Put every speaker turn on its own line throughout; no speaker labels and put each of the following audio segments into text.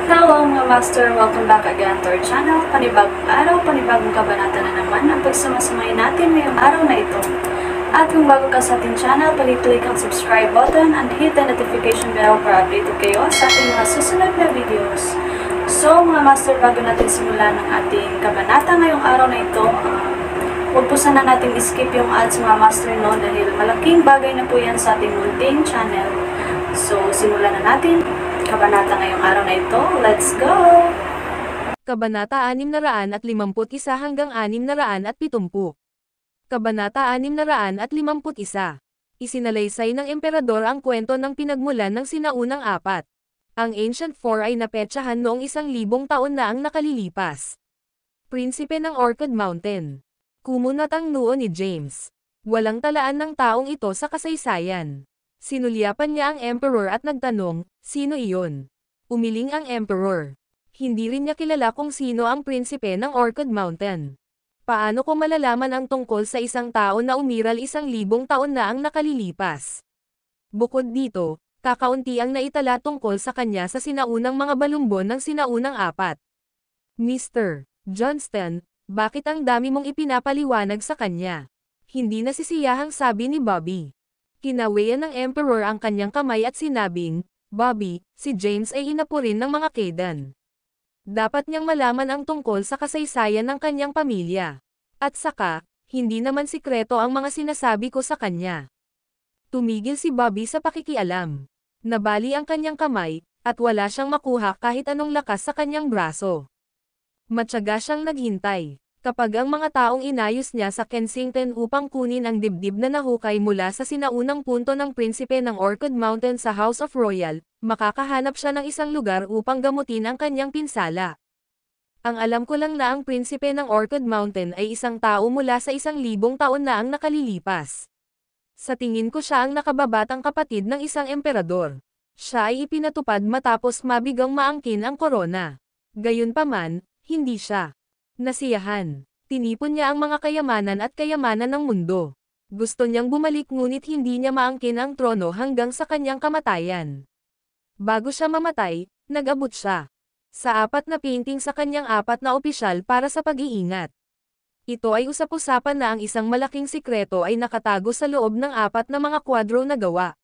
Hello mga master! Welcome back again to our channel. Panibagong araw, panibagong kabanata na naman ang pagsumasumay natin ngayong araw na ito. At kung bago ka sa ating channel, pag-click ang subscribe button and hit the notification bell para updated kayo sa ating mga susunod na videos. So mga master, bago natin simulan ng ating kabanata ngayong araw na ito, huwag po sana natin skip yung ads mga master, no, dahil malaking bagay na po yan sa ating munting channel. So simulan na natin kabanata ngayong araw na ito. Let's go!
Kabanata 651 hanggang 670. Kabanata 651. Isinalaysay ng emperador ang kwento ng pinagmulan ng sinaunang apat. Ang Ancient Four ay napetsahan noong 1,000 taon na ang nakalilipas. Prinsipe ng Orchid Mountain. Kumunat ang noo ni James. Walang talaan ng taong ito sa kasaysayan. Sinulyapan niya ang emperor at nagtanong, sino iyon? Umiling ang emperor. Hindi rin niya kilala kung sino ang prinsipe ng Orchid Mountain. Paano ko malalaman ang tungkol sa isang tao na umiral 1,000 taon na ang nakalilipas? Bukod dito, kakaunti ang naitala tungkol sa kanya sa sinaunang mga balumbon ng sinaunang apat. Mr. Johnston, bakit ang dami mong ipinapaliwanag sa kanya? Hindi nasisiyahang sabi ni Bobby. Kinawayan ng emperor ang kanyang kamay at sinabing, Bobby, si James ay inapo rin ng mga Kaydan. Dapat niyang malaman ang tungkol sa kasaysayan ng kanyang pamilya. At saka, hindi naman sikreto ang mga sinasabi ko sa kanya. Tumigil si Bobby sa pakikialam. Nabali ang kanyang kamay, at wala siyang makuha kahit anong lakas sa kanyang braso. Matyaga siyang naghintay. Kapag ang mga taong inayos niya sa Kensington upang kunin ang dibdib na nahukay mula sa sinaunang punto ng prinsipe ng Orchid Mountain sa House of Royal, makakahanap siya ng isang lugar upang gamutin ang kanyang pinsala. Ang alam ko lang na ang prinsipe ng Orchid Mountain ay isang tao mula sa 1,000 taon na ang nakalilipas. Sa tingin ko siya ang nakababatang kapatid ng isang emperador. Siya ay ipinatupad matapos mabigang maangkin ang korona. Gayunpaman, hindi siya nasiyahan. Tinipon niya ang mga kayamanan at kayamanan ng mundo. Gusto niyang bumalik ngunit hindi niya maangkin ang trono hanggang sa kanyang kamatayan. Bago siya mamatay, nag-abot siya sa 4 na painting sa kanyang 4 na opisyal para sa pag-iingat. Ito ay usap-usapan na ang isang malaking sikreto ay nakatago sa loob ng 4 na mga kwadro na gawa.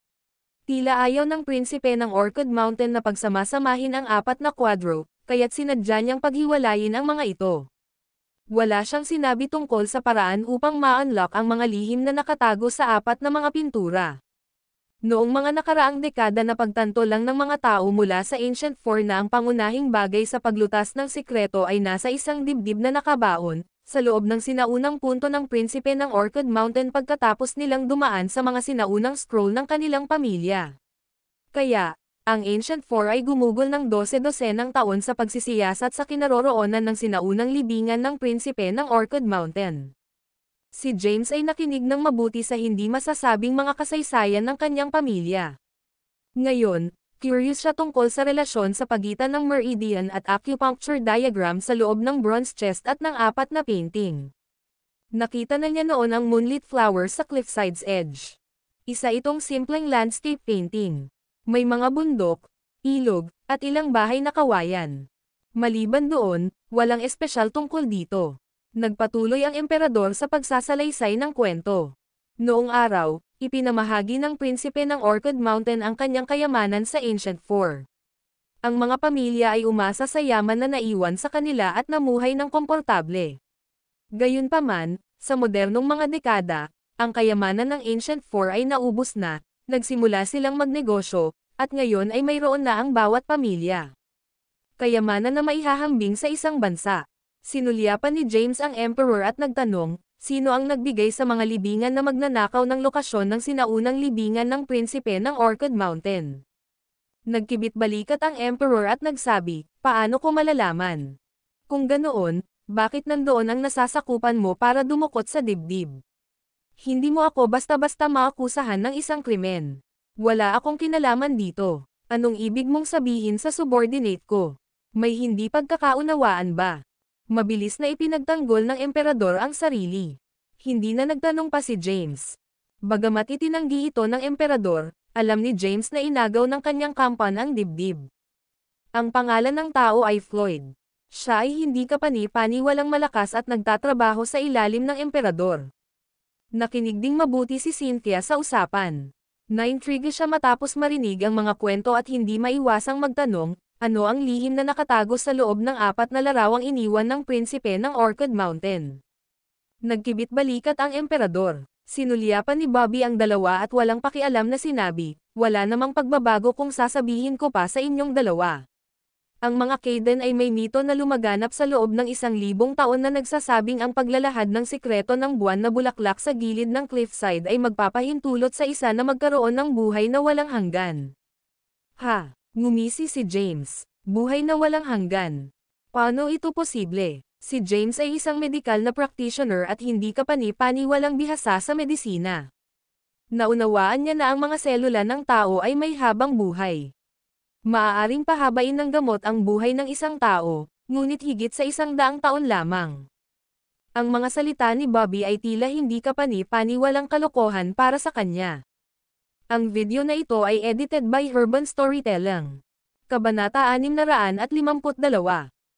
Tila ayaw ng prinsipe ng Orchid Mountain na pagsamasamahin ang 4 na kwadro, kaya't sinadya niyang paghiwalayin ang mga ito. Wala siyang sinabi tungkol sa paraan upang ma-unlock ang mga lihim na nakatago sa 4 na mga pintura. Noong mga nakaraang dekada na pagtanto lang ng mga tao mula sa Ancient Four na ang pangunahing bagay sa paglutas ng sikreto ay nasa isang dibdib na nakabaon, sa loob ng sinaunang punto ng prinsipe ng Orchid Mountain pagkatapos nilang dumaan sa mga sinaunang scroll ng kanilang pamilya. Kaya, ang Ancient Four ay gumugol ng 12-dosenang taon sa pagsisiyasat sa kinaroroonan ng sinaunang libingan ng prinsipe ng Orchid Mountain. Si James ay nakinig ng mabuti sa hindi masasabing mga kasaysayan ng kanyang pamilya. Ngayon, curious siya tungkol sa relasyon sa pagitan ng meridian at acupuncture diagram sa loob ng bronze chest at ng 4 na painting. Nakita na niya noon ang moonlit flowers sa cliffside's edge. Isa itong simpleng landscape painting. May mga bundok, ilog, at ilang bahay na kawayan. Maliban doon, walang espesyal tungkol dito. Nagpatuloy ang emperador sa pagsasalaysay ng kwento. Noong araw, ipinamahagi ng prinsipe ng Orchid Mountain ang kanyang kayamanan sa Ancient Four. Ang mga pamilya ay umasa sa yaman na naiwan sa kanila at namuhay ng komportable. Gayunpaman, sa modernong mga dekada, ang kayamanan ng Ancient Four ay naubos na. Nagsimula silang magnegosyo, at ngayon ay mayroon na ang bawat pamilya. Kayamanan na maihahambing sa isang bansa. Sinulyapan ni James ang emperor at nagtanong, sino ang nagbigay sa mga libingan na magnanakaw ng lokasyon ng sinaunang libingan ng prinsipe ng Orchid Mountain. Nagkibit-balikat ang emperor at nagsabi, paano ko malalaman? Kung ganoon, bakit nandoon ang nasasakupan mo para dumukot sa dibdib? Hindi mo ako basta-basta maakusahan ng isang krimen. Wala akong kinalaman dito. Anong ibig mong sabihin sa subordinate ko? May hindi pagkakaunawaan ba? Mabilis na ipinagtanggol ng emperador ang sarili. Hindi na nagtanong pa si James. Bagamat itinanggi ito ng emperador, alam ni James na inagaw ng kanyang kampan ang dibdib. Ang pangalan ng tao ay Floyd. Siya ay hindi kapani-paniwalang malakas at nagtatrabaho sa ilalim ng emperador. Nakinig ding mabuti si Cynthia sa usapan. Naintrigue siya matapos marinig ang mga kwento at hindi maiwasang magtanong, ano ang lihim na nakatago sa loob ng 4 na larawang iniwan ng prinsipe ng Orchid Mountain. Nagkibit-balikat ang emperador. Sinulyapan ni Bobby ang dalawa at walang pakialam na sinabi, wala namang pagbabago kung sasabihin ko pa sa inyong dalawa. Ang mga Kaden ay may mito na lumaganap sa loob ng 1,000 taon na nagsasabing ang paglalahad ng sikreto ng buwan na bulaklak sa gilid ng cliffside ay magpapahintulot sa isa na magkaroon ng buhay na walang hanggan. Ha! Ngumisi si James. Buhay na walang hanggan. Paano ito posible? Si James ay isang medikal na practitioner at hindi kapani-paniwalang bihasa sa medisina. Naunawaan niya na ang mga selula ng tao ay may habang buhay. Maaaring pahabain ng gamot ang buhay ng isang tao, ngunit higit sa 100 taon lamang. Ang mga salita ni Bobby ay tila hindi kapani-paniwalang kalokohan para sa kanya. Ang video na ito ay edited by Urban Storytelling. Kabanata 652.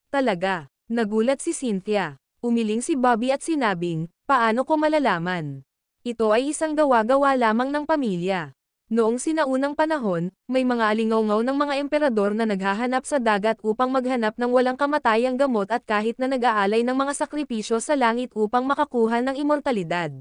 Talaga, nagulat si Cynthia. Umiling si Bobby at sinabing, paano ko malalaman? Ito ay isang gawa-gawa lamang ng pamilya. Noong sinaunang panahon, may mga alingaw-ngaw ng mga emperador na naghahanap sa dagat upang maghanap ng walang kamatayang gamot at kahit na nag-aalay ng mga sakripisyo sa langit upang makakuha ng immortalidad.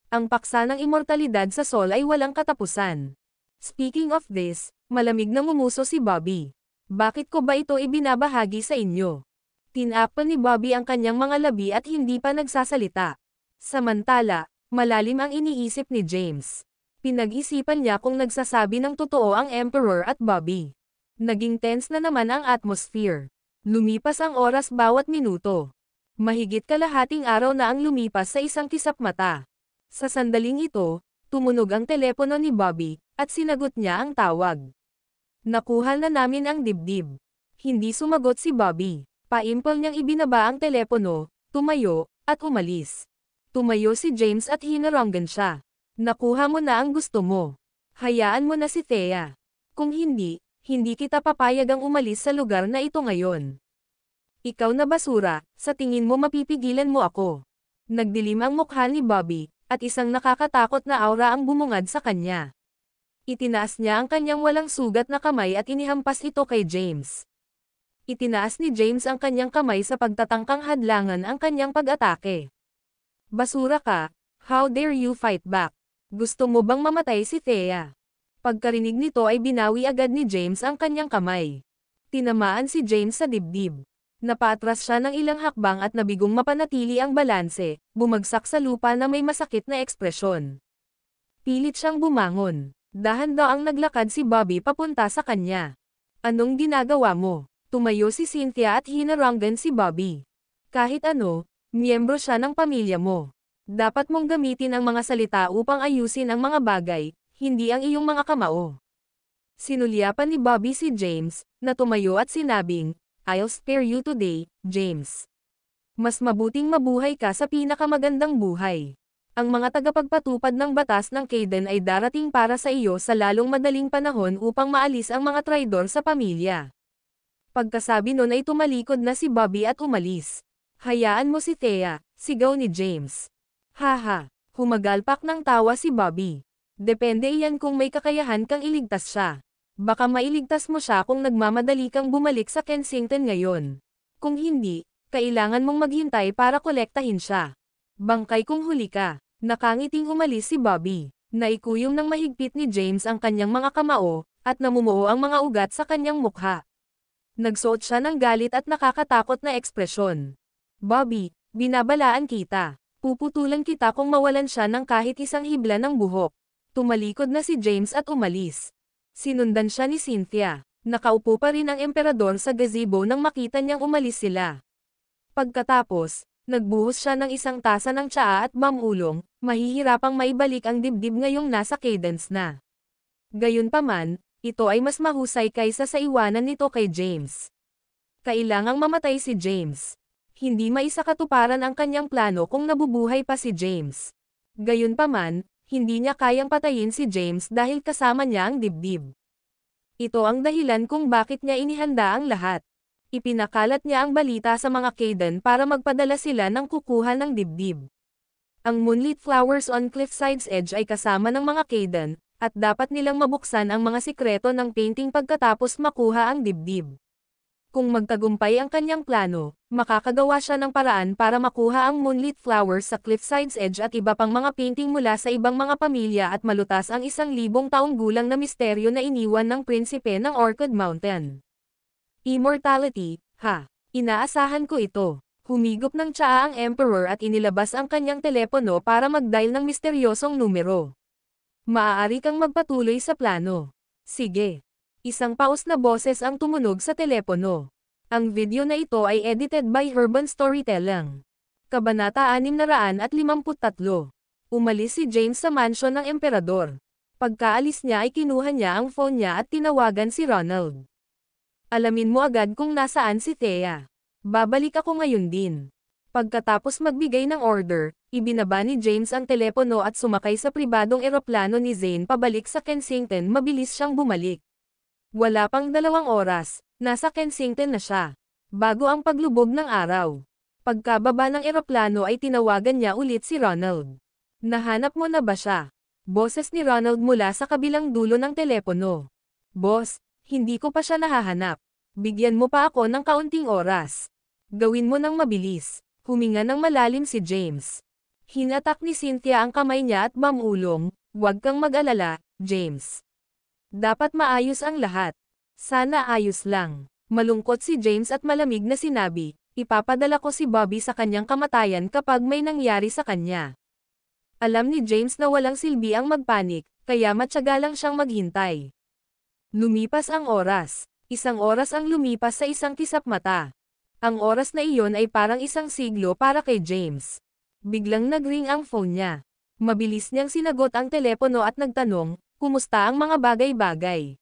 Ang paksa ng immortalidad sa Sol ay walang katapusan. Speaking of this, malamig na ngumuso si Bobby. Bakit ko ba ito ibinabahagi sa inyo? Tinakpan ni Bobby ang kanyang mga labi at hindi pa nagsasalita. Samantala, malalim ang iniisip ni James. Pinag-isipan niya kung nagsasabi ng totoo ang Emperor at Bobby. Naging tense na naman ang atmosphere. Lumipas ang oras bawat minuto. Mahigit kalahating araw na ang lumipas sa isang kisap mata. Sa sandaling ito, tumunog ang telepono ni Bobby, at sinagot niya ang tawag. Nakuha na namin ang dibdib. Hindi sumagot si Bobby. Paimpol niyang ibinaba ang telepono, tumayo, at umalis. Tumayo si James at hinaranggan siya. Nakuha mo na ang gusto mo. Hayaan mo na si Thea. Kung hindi, hindi kita papayagang umalis sa lugar na ito ngayon. Ikaw na basura, sa tingin mo mapipigilan mo ako. Nagdilim ang mukha ni Bobby, at isang nakakatakot na aura ang bumungad sa kanya. Itinaas niya ang kanyang walang sugat na kamay at inihampas ito kay James. Itinaas ni James ang kanyang kamay sa pagtatangkang hadlangan ang kanyang pag-atake. Basura ka, how dare you fight back? Gusto mo bang mamatay si Thea? Pagkarinig nito ay binawi agad ni James ang kanyang kamay. Tinamaan si James sa dibdib. Napaatras siya ng ilang hakbang at nabigong mapanatili ang balanse, bumagsak sa lupa na may masakit na ekspresyon. Pilit siyang bumangon. Dahan-daang naglakad si Bobby papunta sa kanya. Anong ginagawa mo? Tumayo si Cynthia at hinaranggan si Bobby. Kahit ano, miyembro siya ng pamilya mo. Dapat mong gamitin ang mga salita upang ayusin ang mga bagay, hindi ang iyong mga kamao. Sinulyapan ni Bobby si James, na tumayo at sinabing, I'll spare you today, James. Mas mabuting mabuhay ka sa pinakamagandang buhay. Ang mga tagapagpatupad ng batas ng Kaden ay darating para sa iyo sa lalong madaling panahon upang maalis ang mga traidor sa pamilya. Pagkasabi nun ay tumalikod na si Bobby at umalis. Hayaan mo si Thea, sigaw ni James. Haha, humagalpak ng tawa si Bobby. Depende iyan kung may kakayahan kang iligtas siya. Baka mailigtas mo siya kung nagmamadali kang bumalik sa Kensington ngayon. Kung hindi, kailangan mong maghintay para kolektahin siya. Bangkay kung huli ka. Nakangiting umalis si Bobby. Naikuyom ng mahigpit ni James ang kanyang mga kamao, at namumuo ang mga ugat sa kanyang mukha. Nagsuot siya ng galit at nakakatakot na ekspresyon. Bobby, binabalaan kita. Puputulan kita kung mawalan siya ng kahit isang hibla ng buhok. Tumalikod na si James at umalis. Sinundan siya ni Cynthia. Nakaupo pa rin ang emperador sa gazebo nang makita niyang umalis sila. Pagkatapos, nagbuhos siya ng isang tasa ng tsaa at mamulong, mahihirapang maibalik ang dibdib ngayong nasa cadence na. Gayunpaman, ito ay mas mahusay kaysa sa iwanan nito kay James. Kailangang mamatay si James. Hindi maisakatuparan ang kanyang plano kung nabubuhay pa si James. Gayunpaman, Hindi niya kayang patayin si James dahil kasama niya ang dibdib. Ito ang dahilan kung bakit niya inihanda ang lahat. Ipinakalat niya ang balita sa mga Kayden para magpadala sila ng kukuha ng dibdib. Ang Moonlit Flowers on Cliffside's Edge ay kasama ng mga Kayden, at dapat nilang mabuksan ang mga sikreto ng painting pagkatapos makuha ang dibdib. Kung magtagumpay ang kanyang plano, makakagawa siya ng paraan para makuha ang Moonlit Flowers sa Cliffside's Edge at iba pang mga painting mula sa ibang mga pamilya at malutas ang 1,000 taong gulang na misteryo na iniwan ng prinsipe ng Orchid Mountain. Immortality, ha? Inaasahan ko ito. Humigop ng tsaa ang Emperor at inilabas ang kanyang telepono para mag-dial ng misteryosong numero. Maaari kang magpatuloy sa plano. Sige. Isang paus na boses ang tumunog sa telepono. Ang video na ito ay edited by Urban Storytelling. Kabanata 653. Umalis si James sa mansyon ng Emperador. Pagkaalis niya ay kinuha niya ang phone niya at tinawagan si Ronald. Alamin mo agad kung nasaan si Thea. Babalik ako ngayon din. Pagkatapos magbigay ng order, ibinaba ni James ang telepono at sumakay sa pribadong eroplano ni Zane pabalik sa Kensington. Mabilis siyang bumalik. Wala pang 2 oras, nasa Kensington na siya. Bago ang paglubog ng araw. Pagkababa ng eroplano ay tinawagan niya ulit si Ronald. Nahanap mo na ba siya? Boses ni Ronald mula sa kabilang dulo ng telepono. Boss, hindi ko pa siya nahahanap. Bigyan mo pa ako ng kaunting oras. Gawin mo ng mabilis. Huminga ng malalim si James. Hinatak ni Cynthia ang kamay niya at mamulong, "Huwag kang mag-alala, James. Dapat maayos ang lahat. Sana ayos lang." Malungkot si James at malamig na sinabi, "Ipapadala ko si Bobby sa kanyang kamatayan kapag may nangyari sa kanya." Alam ni James na walang silbi ang magpanik, kaya matyaga lang siyang maghintay. Lumipas ang oras. 1 oras ang lumipas sa isang kisap mata. Ang oras na iyon ay parang 1 siglo para kay James. Biglang nag-ring ang phone niya. Mabilis niyang sinagot ang telepono at nagtanong, "Kumusta ang mga bagay-bagay?"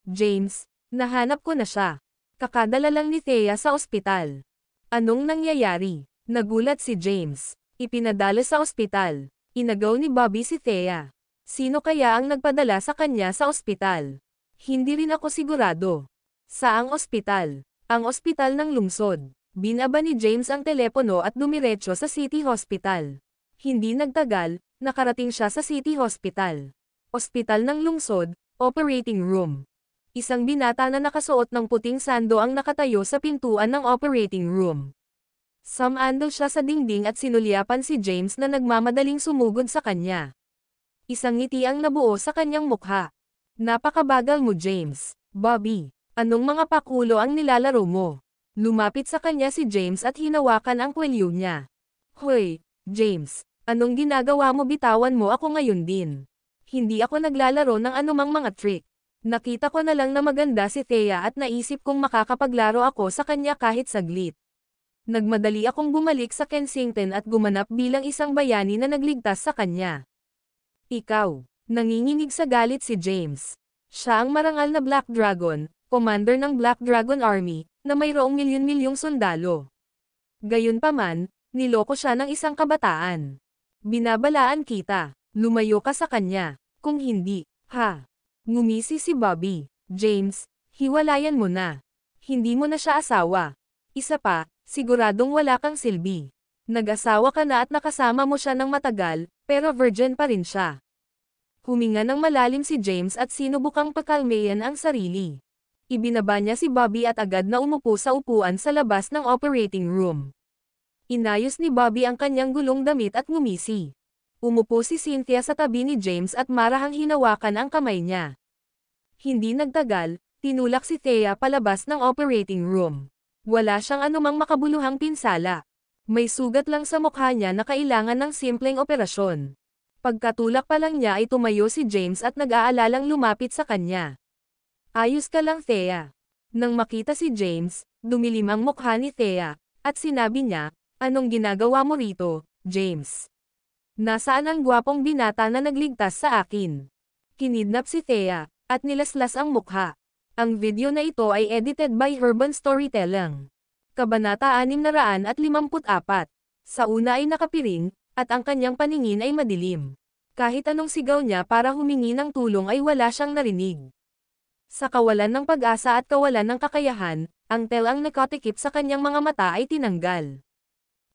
"James, nahanap ko na siya. Kakadala lang ni Thea sa ospital." "Anong nangyayari?" Nagulat si James. "Ipinadala sa ospital. Inagaw ni Bobby si Thea." "Sino kaya ang nagpadala sa kanya sa ospital?" "Hindi rin ako sigurado." "Saang ospital?" "Ang ospital ng lungsod." Binaba ni James ang telepono at dumiretso sa City Hospital. Hindi nagtagal, nakarating siya sa City Hospital. Ospital ng lungsod, operating room. Isang binata na nakasuot ng puting sando ang nakatayo sa pintuan ng operating room. Sumandal siya sa dingding at sinulyapan si James na nagmamadaling sumugod sa kanya. Isang ngiti ang nabuo sa kanyang mukha. "Napakabagal mo, James." "Bobby, anong mga pakulo ang nilalaro mo?" Lumapit sa kanya si James at hinawakan ang kwelyo niya. "Hoy, James, anong ginagawa mo? Bitawan mo ako ngayon din. Hindi ako naglalaro ng anumang mga trick. Nakita ko na lang na maganda si Thea at naisip kong makakapaglaro ako sa kanya kahit saglit. Nagmadali akong bumalik sa Kensington at gumanap bilang isang bayani na nagligtas sa kanya." "Ikaw." Nanginginig sa galit si James. Siya ang marangal na Black Dragon, commander ng Black Dragon Army, na mayroong milyon-milyong sundalo. Gayunpaman, niloko siya ng isang kabataan. "Binabalaan kita. Lumayo ka sa kanya. Kung hindi, ha?" Ngumisi si Bobby. "James, hiwalayan mo na. Hindi mo na siya asawa. Isa pa, siguradong wala kang silbi. Nag-asawa ka na at nakasama mo siya ng matagal, pero virgin pa rin siya." Huminga ng malalim si James at sinubukang pakalmayan ang sarili. Ibinaba niya si Bobby at agad na umupo sa upuan sa labas ng operating room. Inayos ni Bobby ang kanyang gulong damit at ngumisi. Umupo si Cynthia sa tabi ni James at marahang hinawakan ang kamay niya. Hindi nagtagal, tinulak si Thea palabas ng operating room. Wala siyang anumang makabuluhang pinsala. May sugat lang sa mukha niya na kailangan ng simpleng operasyon. Pagkatulak pa lang niya ay tumayo si James at nag-aalalang lumapit sa kanya. "Ayos ka lang, Thea." Nang makita si James, dumilim ang mukha ni Thea, at sinabi niya, "Anong ginagawa mo rito, James? Nasaan ang gwapong binata na nagligtas sa akin?" Kinidnap si Thea, at nilaslas ang mukha. Ang video na ito ay edited by Urban Storytelling. Kabanata 654. Sa una ay nakapiring, at ang kanyang paningin ay madilim. Kahit anong sigaw niya para humingi ng tulong ay wala siyang narinig. Sa kawalan ng pag-asa at kawalan ng kakayahan, ang telang nakatikip sa kanyang mga mata ay tinanggal.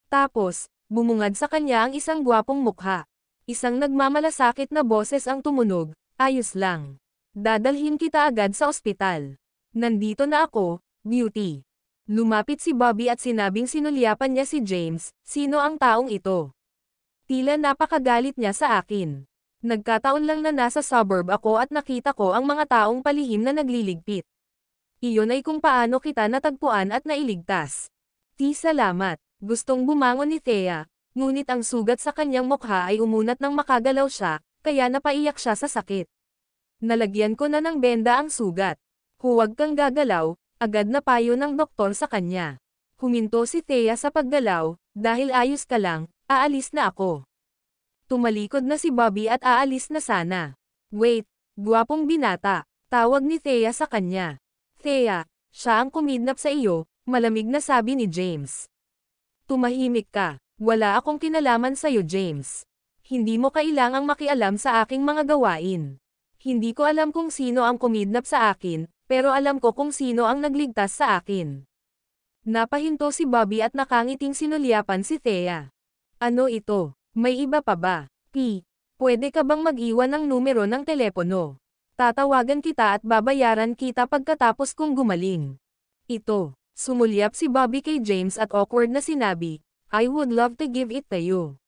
Tapos, bumungad sa kanya ang isang gwapong mukha. Isang nagmamalasakit na boses ang tumunog, "Ayos lang. Dadalhin kita agad sa ospital. Nandito na ako, beauty." Lumapit si Bobby at sinabing sinulyapan niya si James, "Sino ang taong ito? Tila napakagalit niya sa akin. Nagkataon lang na nasa suburb ako at nakita ko ang mga taong palihim na nagliligpit. Iyon ay kung paano kita natagpuan at nailigtas." Salamat." Gustong bumangon ni Thea, ngunit ang sugat sa kanyang mukha ay umunat nang makagalaw siya, kaya napaiyak siya sa sakit. "Nalagyan ko na ng benda ang sugat. Huwag kang gagalaw," agad na payo ng doktor sa kanya. Huminto si Thea sa paggalaw, "Dahil ayos ka lang, aalis na ako." Tumalikod na si Bobby at aalis na sana. "Wait, gwapong binata," tawag ni Thea sa kanya. "Thea, siya ang kumidnap sa iyo," malamig na sabi ni James. "Tumahimik ka, wala akong kinalaman sa'yo, James. Hindi mo kailangang makialam sa aking mga gawain. Hindi ko alam kung sino ang kumidnap sa akin, pero alam ko kung sino ang nagligtas sa akin." Napahinto si Bobby at nakangiting sinulyapan si Thea. "Ano ito? May iba pa ba? Pwede ka bang mag-iwan ng numero ng telepono? Tatawagan kita at babayaran kita pagkatapos kong gumaling." Ito. Sumulyap si Bobby kay James at awkward na sinabi, "I would love to give it to you.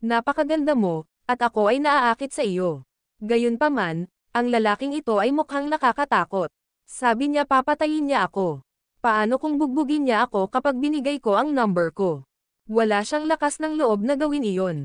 Napakaganda mo, at ako ay naaakit sa iyo." Gayunpaman, ang lalaking ito ay mukhang nakakatakot. Sabi niya papatayin niya ako. Paano kung bugbugin niya ako kapag binigay ko ang number ko? Wala siyang lakas ng loob na gawin iyon.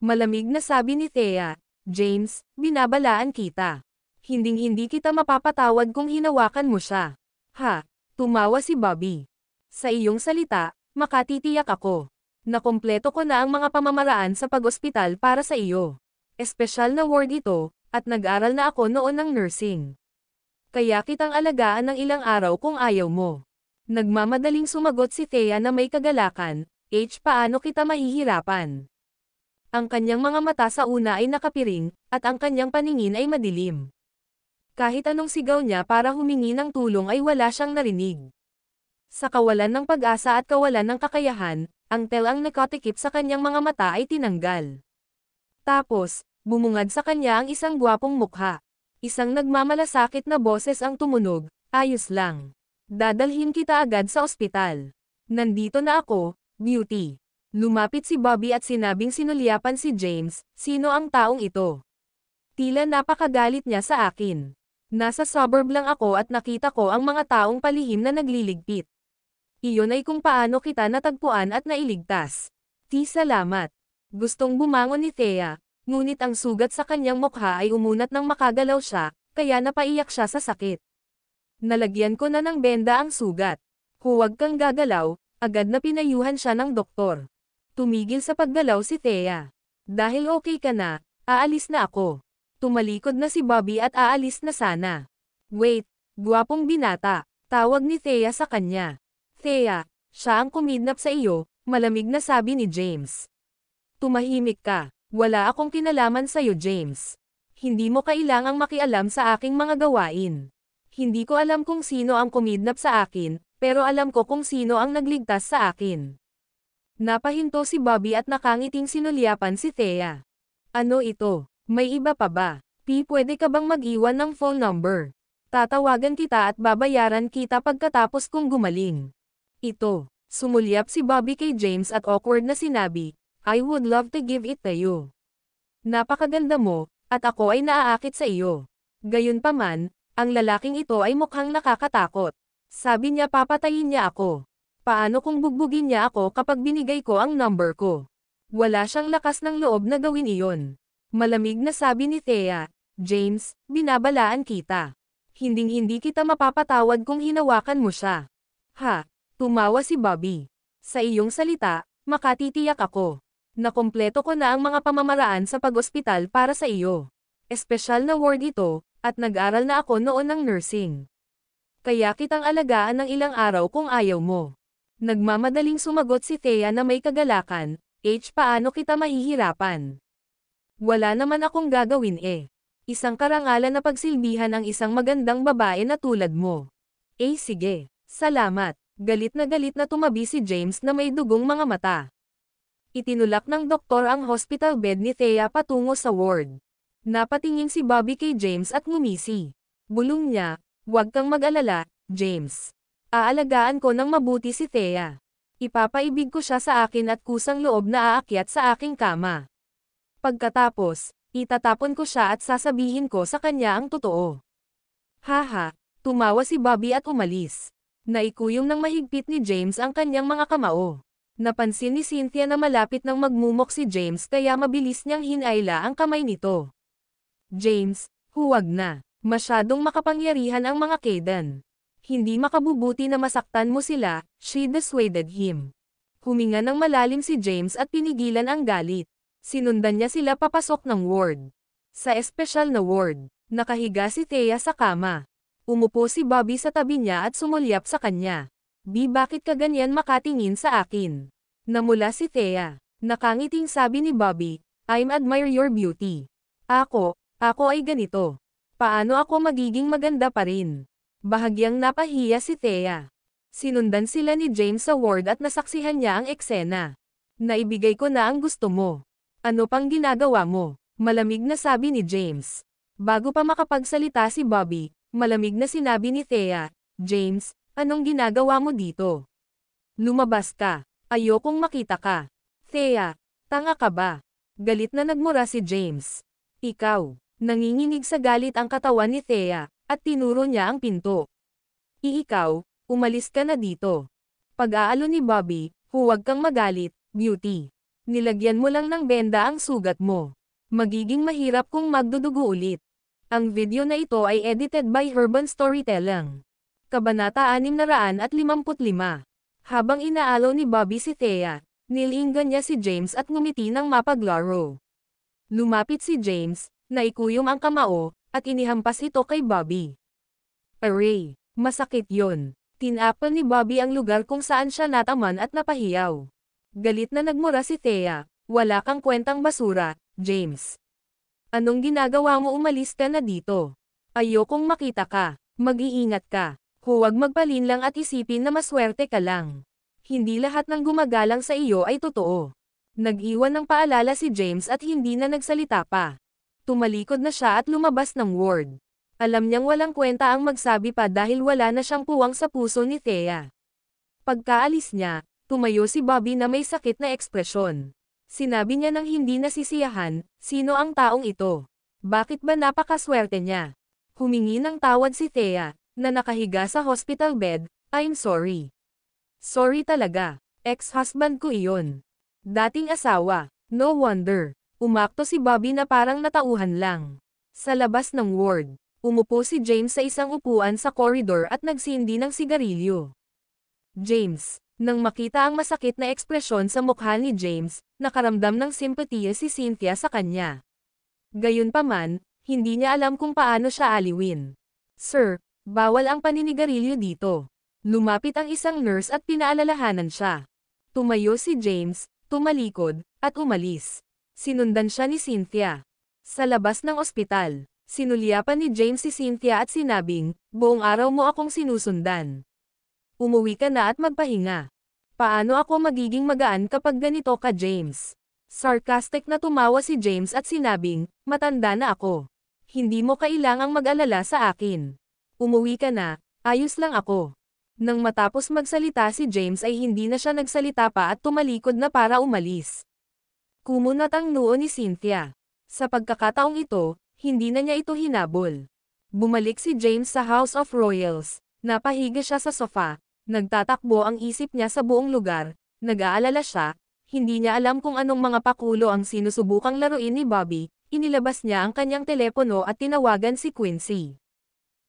Malamig na sabi ni Thea, "James, binabalaan kita. Hinding-hindi kita mapapatawad kung hinawakan mo siya." "Ha?" Tumawa si Bobby. "Sa iyong salita, makatitiyak ako. Nakompleto ko na ang mga pamamaraan sa pag-ospital para sa iyo. Espesyal na ward ito, at nag-aral na ako noon ng nursing. Kaya kitang alagaan ng ilang araw kung ayaw mo." Nagmamadaling sumagot si Thea na may kagalakan, "Paano kita mahihirapan?" Ang kanyang mga mata sa una ay nakapiring, at ang kanyang paningin ay madilim. Kahit anong sigaw niya para humingi ng tulong ay wala siyang narinig. Sa kawalan ng pag-asa at kawalan ng kakayahan, ang telang nakatikip sa kanyang mga mata ay tinanggal. Tapos, bumungad sa kanya ang isang gwapong mukha. Isang nagmamalasakit na boses ang tumunog, "Ayos lang. Dadalhin kita agad sa ospital. Nandito na ako, beauty." Lumapit si Bobby at sinabing sinulyapan si James, "Sino ang taong ito? Tila napakagalit niya sa akin. Nasa suburb lang ako at nakita ko ang mga taong palihim na nagliligpit. Iyon ay kung paano kita natagpuan at nailigtas." Salamat." Gustong bumangon ni Thea, ngunit ang sugat sa kanyang mukha ay umunat nang makagalaw siya, kaya napaiyak siya sa sakit. "Nalagyan ko na ng benda ang sugat. Huwag kang gagalaw," agad na pinayuhan siya ng doktor. Tumigil sa paggalaw si Thea. "Dahil okay ka na, aalis na ako." Tumalikod na si Bobby at aalis na sana. "Wait, gwapong binata," tawag ni Thea sa kanya. "Thea, siya ang kumidnap sa iyo," malamig na sabi ni James. "Tumahimik ka, wala akong kinalaman sa'yo, James. Hindi mo kailangang makialam sa aking mga gawain. Hindi ko alam kung sino ang kumidnap sa akin, pero alam ko kung sino ang nagligtas sa akin." Napahinto si Bobby at nakangiting sinulyapan si Thea. "Ano ito? May iba pa ba? Pwede ka bang mag-iwan ng phone number? Tatawagan kita at babayaran kita pagkatapos kong gumaling." Ito. Sumulyap si Bobby kay James at awkward na sinabi, "I would love to give it to you. Napakaganda mo, at ako ay naaakit sa iyo." Gayunpaman, ang lalaking ito ay mukhang nakakatakot. Sabi niya papatayin niya ako. Paano kung bugbugin niya ako kapag binigay ko ang number ko? Wala siyang lakas ng loob na gawin iyon. Malamig na sabi ni Thea, "James, binabalaan kita. Hinding-hindi kita mapapatawad kung hinawakan mo siya." "Ha?" Tumawa si Bobby. "Sa iyong salita, makatitiyak ako. Nakompleto ko na ang mga pamamaraan sa pag-ospital para sa iyo. Espesyal na ward ito, at nag-aral na ako noon ng nursing. Kaya kitang alagaan ng ilang araw kung ayaw mo." Nagmamadaling sumagot si Thea na may kagalakan, "Paano kita mahihirapan?" Wala naman akong gagawin eh. Isang karangalan na pagsilbihan ang isang magandang babae na tulad mo. Eh sige, salamat. Galit na tumabi si James na may dugong mga mata. Itinulak ng doktor ang hospital bed ni Thea patungo sa ward. Napatingin si Bobby kay James at ngumisi. Bulong niya, "Huwag kang mag-alala, James. Aalagaan ko ng mabuti si Thea. Ipapaibig ko siya sa akin at kusang loob na aakyat sa aking kama. Pagkatapos, itatapon ko siya at sasabihin ko sa kanya ang totoo." Haha, tumawa si Bobby at umalis. Naikuyong ng mahigpit ni James ang kanyang mga kamao. Napansin ni Cynthia na malapit nang magmumok si James kaya mabilis niyang hinayla ang kamay nito. "James, huwag na. Masyadong makapangyarihan ang mga Kayden. Hindi makabubuti na masaktan mo sila," she dissuaded him. Huminga ng malalim si James at pinigilan ang galit. Sinundan niya sila papasok ng ward. Sa espesyal na ward, nakahiga si Thea sa kama. Umupo si Bobby sa tabi niya at sumulyap sa kanya. Bakit ka ganyan makatingin sa akin?" Namula si Thea. Nakangiting sabi ni Bobby, "I admire your beauty. Ako ay ganito. Paano ako magiging maganda pa rin?" Bahagyang napahiya si Thea. Sinundan sila ni James sa ward at nasaksihan niya ang eksena. "Naibigay ko na ang gusto mo. Ano pang ginagawa mo?" Malamig na sabi ni James. Bago pa makapagsalita si Bobby, malamig na sinabi ni Thea, "James, anong ginagawa mo dito? Lumabas ka. Ayokong makita ka." "Thea, tanga ka ba?" Galit na nagmura si James. "Ikaw." Nanginginig sa galit ang katawan ni Thea, at tinuro niya ang pinto. "Ikaw, umalis ka na dito." Pag-aalo ni Bobby, "Huwag kang magalit, beauty. Nilagyan mo lang ng benda ang sugat mo. Magiging mahirap kung magdudugo ulit." Ang video na ito ay edited by Urban Storytelling. Kabanata 655. Habang inaalo ni Bobby si Thea, nilinggan niya si James at ngumiti ng mapaglaro. Lumapit si James, naikuyom ang kamao, at inihampas ito kay Bobby. "Aray, masakit yon." Tinapon ni Bobby ang lugar kung saan siya nataman at napahiyaw. Galit na nagmura si Thea, "Wala kang kwentang basura, James. Anong ginagawa mo? Umalis ka na dito. Ayokong makita ka. Mag-iingat ka. Huwag magpalinlang at isipin na maswerte ka lang. Hindi lahat ng gumagalang sa iyo ay totoo." Nag-iwan ng paalala si James at hindi na nagsalita pa. Tumalikod na siya at lumabas ng ward. Alam niyang walang kwenta ang magsabi pa dahil wala na siyang puwang sa puso ni Thea. Pagkaalis niya, tumayo si Bobby na may sakit na ekspresyon. Sinabi niya nang hindi nasisiyahan, "Sino ang taong ito? Bakit ba napakaswerte niya?" Humingi ng tawad si Thea, na nakahiga sa hospital bed, "I'm sorry." "Sorry talaga. Ex-husband ko iyon. Dating asawa." No wonder. Umakto si Bobby na parang natauhan lang. Sa labas ng ward, umupo si James sa isang upuan sa koridor at nagsindi ng sigarilyo. "James." Nang makita ang masakit na ekspresyon sa mukha ni James, nakaramdam ng simpatiya si Cynthia sa kanya. Gayunpaman, hindi niya alam kung paano siya aliwin. "Sir, bawal ang paninigarilyo dito." Lumapit ang isang nurse at pinaalalahanan siya. Tumayo si James, tumalikod, at umalis. Sinundan siya ni Cynthia. Sa labas ng ospital, sinulyapan ni James si Cynthia at sinabing, "Buong araw mo akong sinusundan. Umuwi ka na at magpahinga." "Paano ako magiging magaan kapag ganito ka, James?" Sarcastic na tumawa si James at sinabing, "Matanda na ako. Hindi mo kailangang mag-alala sa akin. Umuwi ka na, ayos lang ako." Nang matapos magsalita si James ay hindi na siya nagsalita pa at tumalikod na para umalis. Kumunat ang noo ni Cynthia. Sa pagkakataong ito, hindi na niya ito hinabol. Bumalik si James sa House of Royals. Napahiga siya sa sofa. Nagtatakbo ang isip niya sa buong lugar. Nag-aalala siya. Hindi niya alam kung anong mga pakulo ang sinusubukang laruin ni Bobby. Inilabas niya ang kanyang telepono at tinawagan si Quincy.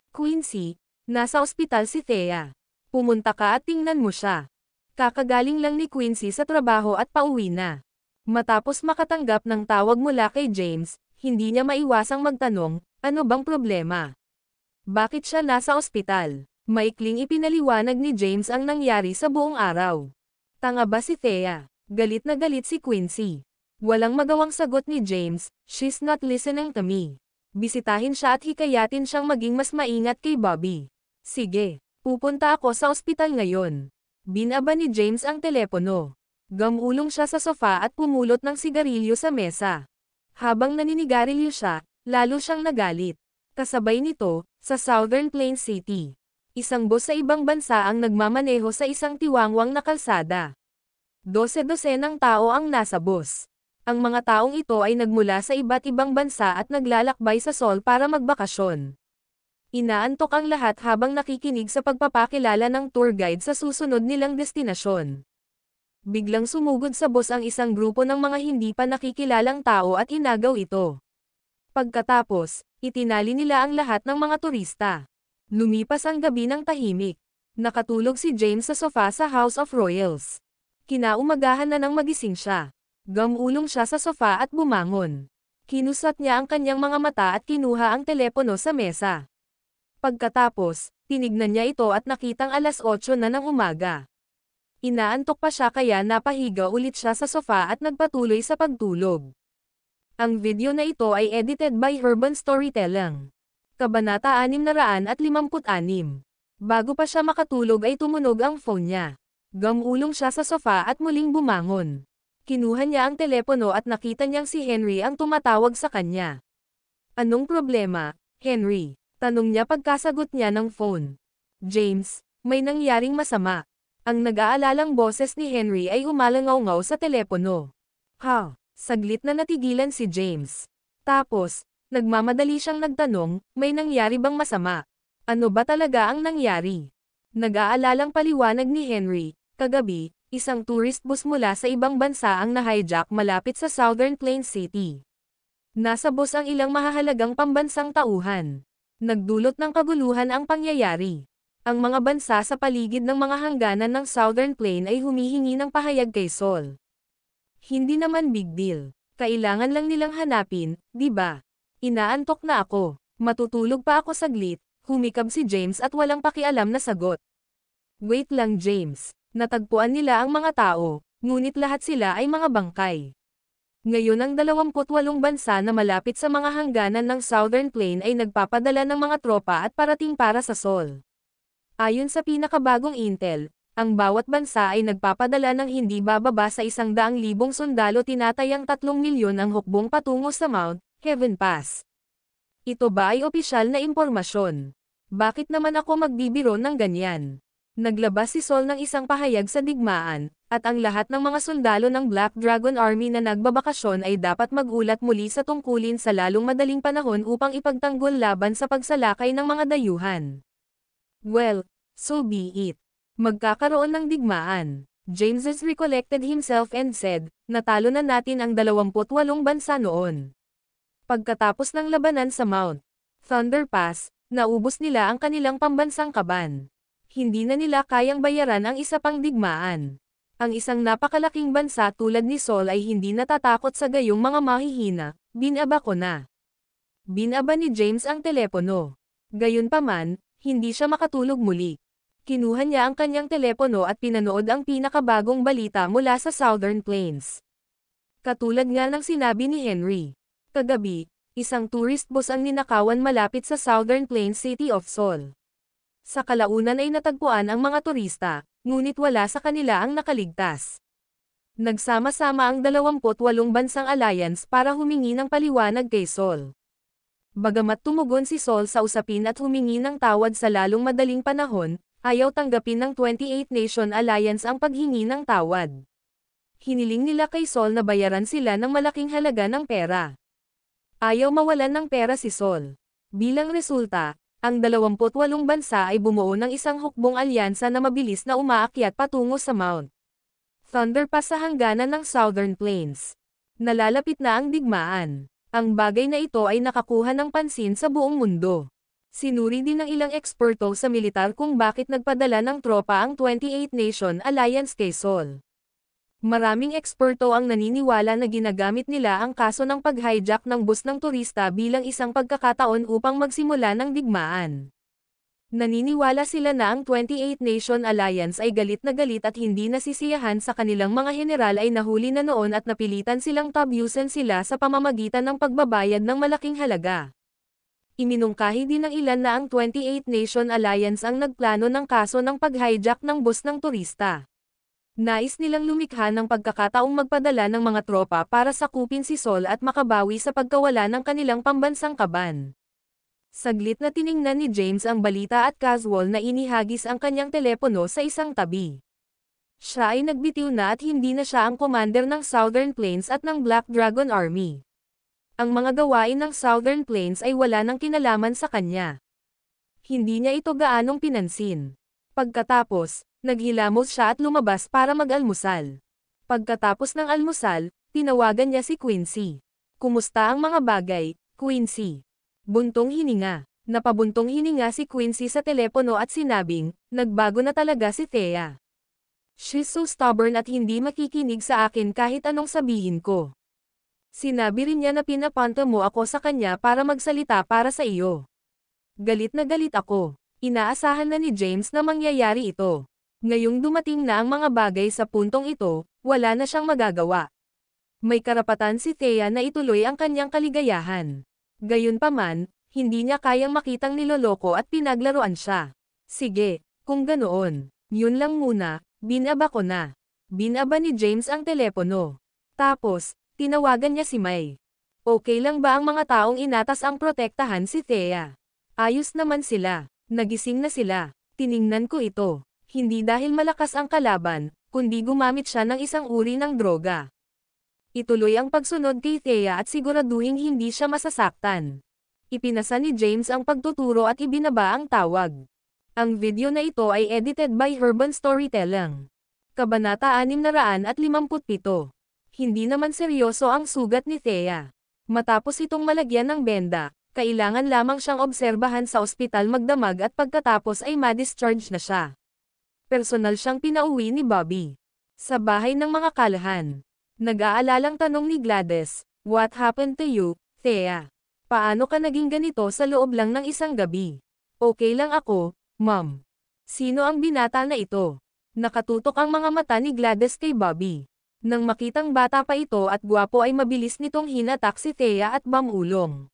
"Quincy, nasa ospital si Thea. Pumunta ka at tingnan mo siya." Kakagaling lang ni Quincy sa trabaho at pauwi na. Matapos makatanggap ng tawag mula kay James, hindi niya maiwasang magtanong, ano bang problema? Bakit siya nasa ospital? Maikling ipinaliwanag ni James ang nangyari sa buong araw. Tanga ba si Thea? Galit na galit si Quincy. Walang magawang sagot ni James, "She's not listening to me." Bisitahin siya at hikayatin siyang maging mas maingat kay Bobby. "Sige, pupunta ako sa ospital ngayon." Binaba ni James ang telepono. Gamulong siya sa sofa at pumulot ng sigarilyo sa mesa. Habang naninigarilyo siya, lalo siyang nagalit. Kasabay nito, sa Southern Plains City, isang bus sa ibang bansa ang nagmamaneho sa isang tiwangwang na kalsada. 12-12 ng tao ang nasa bus. Ang mga taong ito ay nagmula sa iba't ibang bansa at naglalakbay sa Seoul para magbakasyon. Inaantok ang lahat habang nakikinig sa pagpapakilala ng tour guide sa susunod nilang destinasyon. Biglang sumugod sa bus ang isang grupo ng mga hindi pa nakikilalang tao at inagaw ito. Pagkatapos, itinali nila ang lahat ng mga turista. Lumipas ang gabi ng tahimik. Nakatulog si James sa sofa sa House of Royals. Kinaumagahan na nang magising siya. Gamulong siya sa sofa at bumangon. Kinusat niya ang kanyang mga mata at kinuha ang telepono sa mesa. Pagkatapos, tinignan niya ito at nakitang 8:00 na ng umaga. Inaantok pa siya kaya napahiga ulit siya sa sofa at nagpatuloy sa pagtulog. Ang video na ito ay edited by Urban Storytelling. Kabanata 656. Bago pa siya makatulog ay tumunog ang phone niya. Gamulong siya sa sofa at muling bumangon. Kinuha niya ang telepono at nakita niyang si Henry ang tumatawag sa kanya. "Anong problema, Henry?" tanong niya pagkasagot niya ng phone. "James, may nangyaring masama." Ang nag-aalalang boses ni Henry ay umalangaw-ngaw sa telepono. "Ha?" Saglit na natigilan si James. Tapos, nagmamadali siyang nagtanong, "May nangyari bang masama? Ano ba talaga ang nangyari?" Nag-aalalang paliwanag ni Henry, "Kagabi, isang tourist bus mula sa ibang bansa ang na-hijack malapit sa Southern Plains City. Nasa bus ang ilang mahahalagang pambansang tauhan. Nagdulot ng kaguluhan ang pangyayari. Ang mga bansa sa paligid ng mga hangganan ng Southern Plain ay humihingi ng pahayag kay Seoul. Hindi naman big deal. Kailangan lang nilang hanapin, di ba? Inaantok na ako. Matutulog pa ako saglit." Humikab si James at walang pakialam na sagot. "Wait lang James." Natagpuan nila ang mga tao, ngunit lahat sila ay mga bangkay. Ngayon ang 28 bansa na malapit sa mga hangganan ng Southern Plain ay nagpapadala ng mga tropa at parating para sa Seoul. Ayon sa pinakabagong intel, ang bawat bansa ay nagpapadala ng hindi bababa sa 100,000 sundalo, tinatayang 3 milyon ang hukbong patungo sa Mount Heaven Pass. Ito ba ay opisyal na impormasyon? Bakit naman ako magbibiro ng ganyan? Naglabas si Seoul ng isang pahayag sa digmaan, at ang lahat ng mga sundalo ng Black Dragon Army na nagbabakasyon ay dapat magulat muli sa tungkulin sa lalong madaling panahon upang ipagtanggol laban sa pagsalakay ng mga dayuhan. Well, so be it. Magkakaroon ng digmaan. James recollected himself and said, "Natalo na natin ang 28 bansa noon." Pagkatapos ng labanan sa Mount Thunder Pass, naubos nila ang kanilang pambansang kaban. Hindi na nila kayang bayaran ang isa pang digmaan. Ang isang napakalaking bansa tulad ni Seoul ay hindi natatakot sa gayong mga mahihina. "Binaba ko na." Binaba ni James ang telepono. Gayunpaman, hindi siya makatulog muli. Kinuha niya ang kanyang telepono at pinanood ang pinakabagong balita mula sa Southern Plains. Katulad nga ng sinabi ni Henry. Kagabi, isang tourist bus ang ninakawan malapit sa Southern Plains City of Seoul. Sa kalaunan ay natagpuan ang mga turista, ngunit wala sa kanila ang nakaligtas. Nagsama-sama ang 28 bansang alliance para humingi ng paliwanag kay Seoul. Bagamat tumugon si Seoul sa usapin at humingi ng tawad sa lalong madaling panahon, ayaw tanggapin ng 28-nation alliance ang paghingi ng tawad. Hiniling nila kay Seoul na bayaran sila ng malaking halaga ng pera. Ayaw mawalan ng pera si Seoul. Bilang resulta, ang 28 bansa ay bumuo ng isang hukbong alyansa na mabilis na umaakyat patungo sa Mount Thunder Pass sa hangganan ng Southern Plains. Nalalapit na ang digmaan. Ang bagay na ito ay nakakuha ng pansin sa buong mundo. Sinuri din ng ilang eksperto sa militar kung bakit nagpadala ng tropa ang 28-nation alliance kay Seoul. Maraming eksperto ang naniniwala na ginagamit nila ang kaso ng pag-hijack ng bus ng turista bilang isang pagkakataon upang magsimula ng digmaan. Naniniwala sila na ang 28 Nation Alliance ay galit na galit at hindi nasisiyahan sa kanilang mga general ay nahuli na noon at napilitan silang tabyusan sila sa pamamagitan ng pagbabayad ng malaking halaga. Iminungkahi din ng ilan na ang 28 Nation Alliance ang nagplano ng kaso ng pag-hijack ng bus ng turista. Nais nilang lumikha ng pagkakataong magpadala ng mga tropa para sakupin si Sol at makabawi sa pagkawala ng kanilang pambansang kaban. Saglit na tiningnan ni James ang balita at casual na inihagis ang kanyang telepono sa isang tabi. Siya ay nagbitiw na at hindi na siya ang commander ng Southern Plains at ng Black Dragon Army. Ang mga gawain ng Southern Plains ay wala nang kinalaman sa kanya. Hindi niya ito gaanong pinansin. Pagkatapos, naghilamos siya at lumabas para mag-almusal. Pagkatapos ng almusal, tinawagan niya si Quincy. Kumusta ang mga bagay, Quincy? Buntong hininga. Napabuntong hininga si Quincy sa telepono at sinabing, nagbago na talaga si Thea. She's so stubborn at hindi makikinig sa akin kahit anong sabihin ko. Sinabi rin niya na pinapunta mo ako sa kanya para magsalita para sa iyo. Galit na galit ako. Inaasahan na ni James na mangyayari ito. Ngayong dumating na ang mga bagay sa puntong ito, wala na siyang magagawa. May karapatan si Thea na ituloy ang kanyang kaligayahan. Gayunpaman, hindi niya kayang makitang niloloko at pinaglaruan siya. Sige, kung ganoon, yun lang muna, binaba ko na. Binaba ni James ang telepono. Tapos, tinawagan niya si May. Okay lang ba ang mga taong inatas ang protektahan si Thea? Ayos naman sila. Nagising na sila. Tiningnan ko ito. Hindi dahil malakas ang kalaban, kundi gumamit siya ng isang uri ng droga. Ituloy ang pagsunod kay Thea at siguraduhing hindi siya masasaktan. Ipinasa ni James ang pagtuturo at ibinaba ang tawag. Ang video na ito ay edited by Urban Storytelling. Kabanata 657. Hindi naman seryoso ang sugat ni Thea. Matapos itong malagyan ng benda, kailangan lamang siyang obserbahan sa ospital magdamag at pagkatapos ay ma-discharge na siya. Personal siyang pinauwi ni Bobby. Sa bahay ng mga kalahan. Nag-aalalang tanong ni Gladys, "What happened to you, Thea? Paano ka naging ganito sa loob lang ng isang gabi?" "Okay lang ako, Ma'am." "Sino ang binata na ito?" Nakatutok ang mga mata ni Gladys kay Bobby. Nang makitang bata pa ito at gwapo ay mabilis nitong hinatak si Thea at bamulong.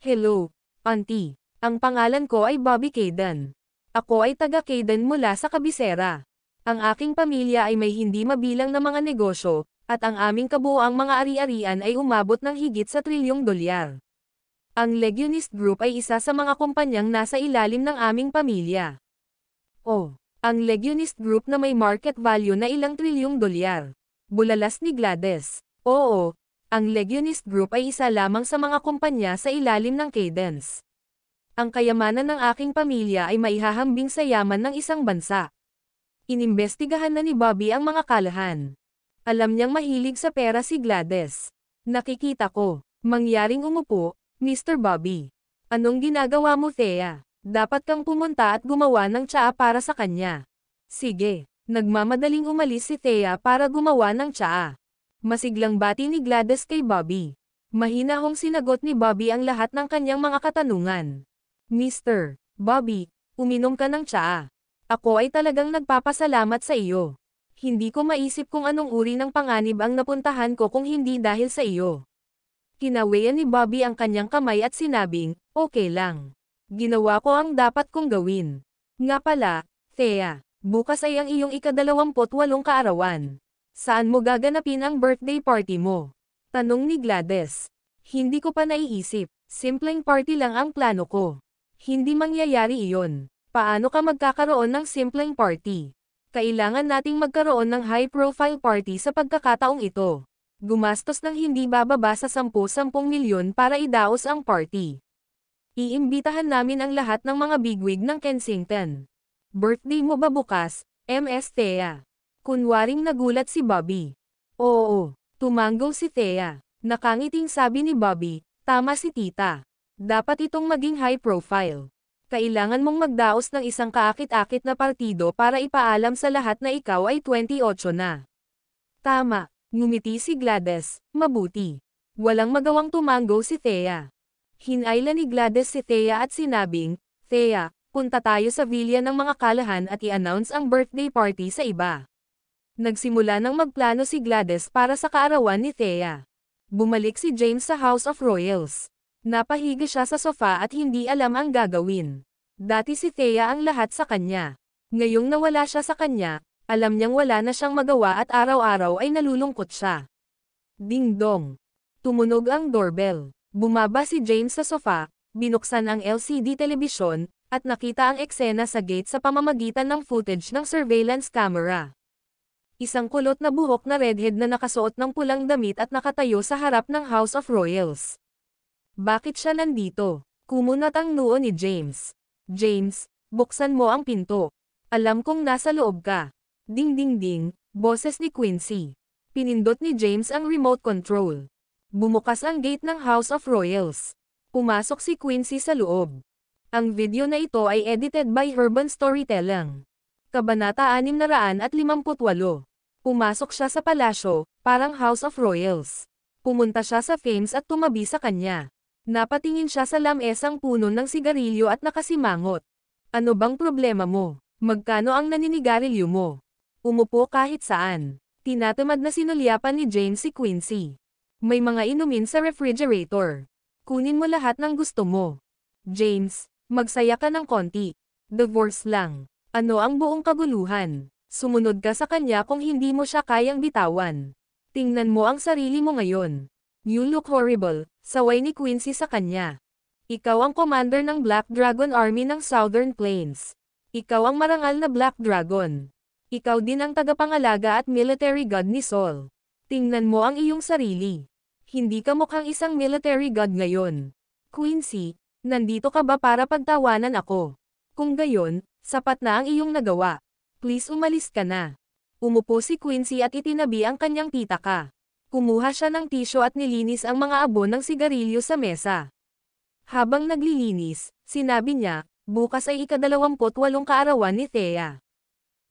"Hello, Auntie. Ang pangalan ko ay Bobby Kayden. Ako ay taga Kayden mula sa Kabisera. Ang aking pamilya ay may hindi mabilang na mga negosyo, at ang aming kabuuang mga ari-arian ay umabot ng higit sa $1 trilyon. Ang Legionist Group ay isa sa mga kumpanyang nasa ilalim ng aming pamilya." "Oh, ang Legionist Group na may market value na ilang $1 trilyon. Bulalas ni Gladys. "Oo, ang Legionist Group ay isa lamang sa mga kumpanya sa ilalim ng Cadence. Ang kayamanan ng aking pamilya ay maihahambing sa yaman ng isang bansa." Inimbestigahan na ni Bobby ang mga kalahan. Alam niyang mahilig sa pera si Gladys. "Nakikita ko. Mangyaring umupo, Mr. Bobby. Anong ginagawa mo, Thea? Dapat kang pumunta at gumawa ng tsaa para sa kanya." "Sige." Nagmamadaling umalis si Thea para gumawa ng tsaa. Masiglang bati ni Gladys kay Bobby. Mahinahong sinagot ni Bobby ang lahat ng kanyang mga katanungan. "Mr. Bobby, uminom ka ng tsaa. Ako ay talagang nagpapasalamat sa iyo. Hindi ko maisip kung anong uri ng panganib ang napuntahan ko kung hindi dahil sa iyo." Kinawayan ni Bobby ang kanyang kamay at sinabing, "Okay lang. Ginawa ko ang dapat kong gawin. Nga pala, Thea, bukas ay ang iyong ika-28 kaarawan. Saan mo gaganapin ang birthday party mo?" Tanong ni Gladys. "Hindi ko pa naiisip. Simpleng party lang ang plano ko. Hindi mangyayari iyon. Paano ka magkakaroon ng simpleng party? Kailangan nating magkaroon ng high-profile party sa pagkakataong ito. Gumastos ng hindi bababa sa 10 milyon para idaos ang party. Iimbitahan namin ang lahat ng mga bigwig ng Kensington. Birthday mo ba bukas, Ms. Thea?" Kunwaring nagulat si Bobby. "Oo." Tumango si Thea. Nakangiting sabi ni Bobby, "Tama si tita. Dapat itong maging high profile. Kailangan mong magdaos ng isang kaakit-akit na partido para ipaalam sa lahat na ikaw ay 28 na." "Tama." Ngumiti si Gladys, "Mabuti." Walang magawang tumango si Thea. Hinayla ni Gladys si Thea at sinabing, "Thea, Punta tayo sa villa ng mga kalahan at i-announce ang birthday party sa iba. Nagsimula ng magplano si Gladys para sa kaarawan ni Thea. Bumalik si James sa House of Royals. Napahiga siya sa sofa at hindi alam ang gagawin. Dati si Thea ang lahat sa kanya. Ngayong nawala siya sa kanya, alam niyang wala na siyang magawa at araw-araw ay nalulungkot siya. Ding dong. Tumunog ang doorbell. Bumaba si James sa sofa, binuksan ang LCD telebisyon, at nakita ang eksena sa gate sa pamamagitan ng footage ng surveillance camera. Isang kulot na buhok na redhead na nakasuot ng pulang damit at nakatayo sa harap ng House of Royals. Bakit siya nandito? Kumunat ang noo ni James. James, buksan mo ang pinto. Alam kong nasa loob ka. Ding ding ding, boses ni Quincy. Pinindot ni James ang remote control. Bumukas ang gate ng House of Royals. Pumasok si Quincy sa loob. Ang video na ito ay edited by Urban Storytelling. Kabanata 658. Pumasok siya sa palasyo, parang House of Royals. Pumunta siya sa Fames at tumabi sa kanya. Napatingin siya sa lamesang puno ng sigarilyo at nakasimangot. Ano bang problema mo? Magkano ang naninigarilyo mo? Umupo kahit saan. Tinatamad na sinulyapan ni James si Quincy. May mga inumin sa refrigerator. Kunin mo lahat ng gusto mo. James, magsaya ka ng konti. Divorce lang. Ano ang buong kaguluhan? Sumunod ka sa kanya kung hindi mo siya kayang bitawan. Tingnan mo ang sarili mo ngayon. You look horrible, saway ni Quincy sa kanya. Ikaw ang commander ng Black Dragon Army ng Southern Plains. Ikaw ang marangal na Black Dragon. Ikaw din ang tagapangalaga at military god ni Saul. Tingnan mo ang iyong sarili. Hindi ka mukhang isang military god ngayon. Quincy, nandito ka ba para pagtawanan ako? Kung gayon, sapat na ang iyong nagawa. Please umalis ka na. Umupo si Quincy at itinabi ang kanyang pitaka. Kumuha siya ng tisyo at nilinis ang mga abo ng sigarilyo sa mesa. Habang naglilinis, sinabi niya, bukas ay ika-28 kaarawan ni Thea.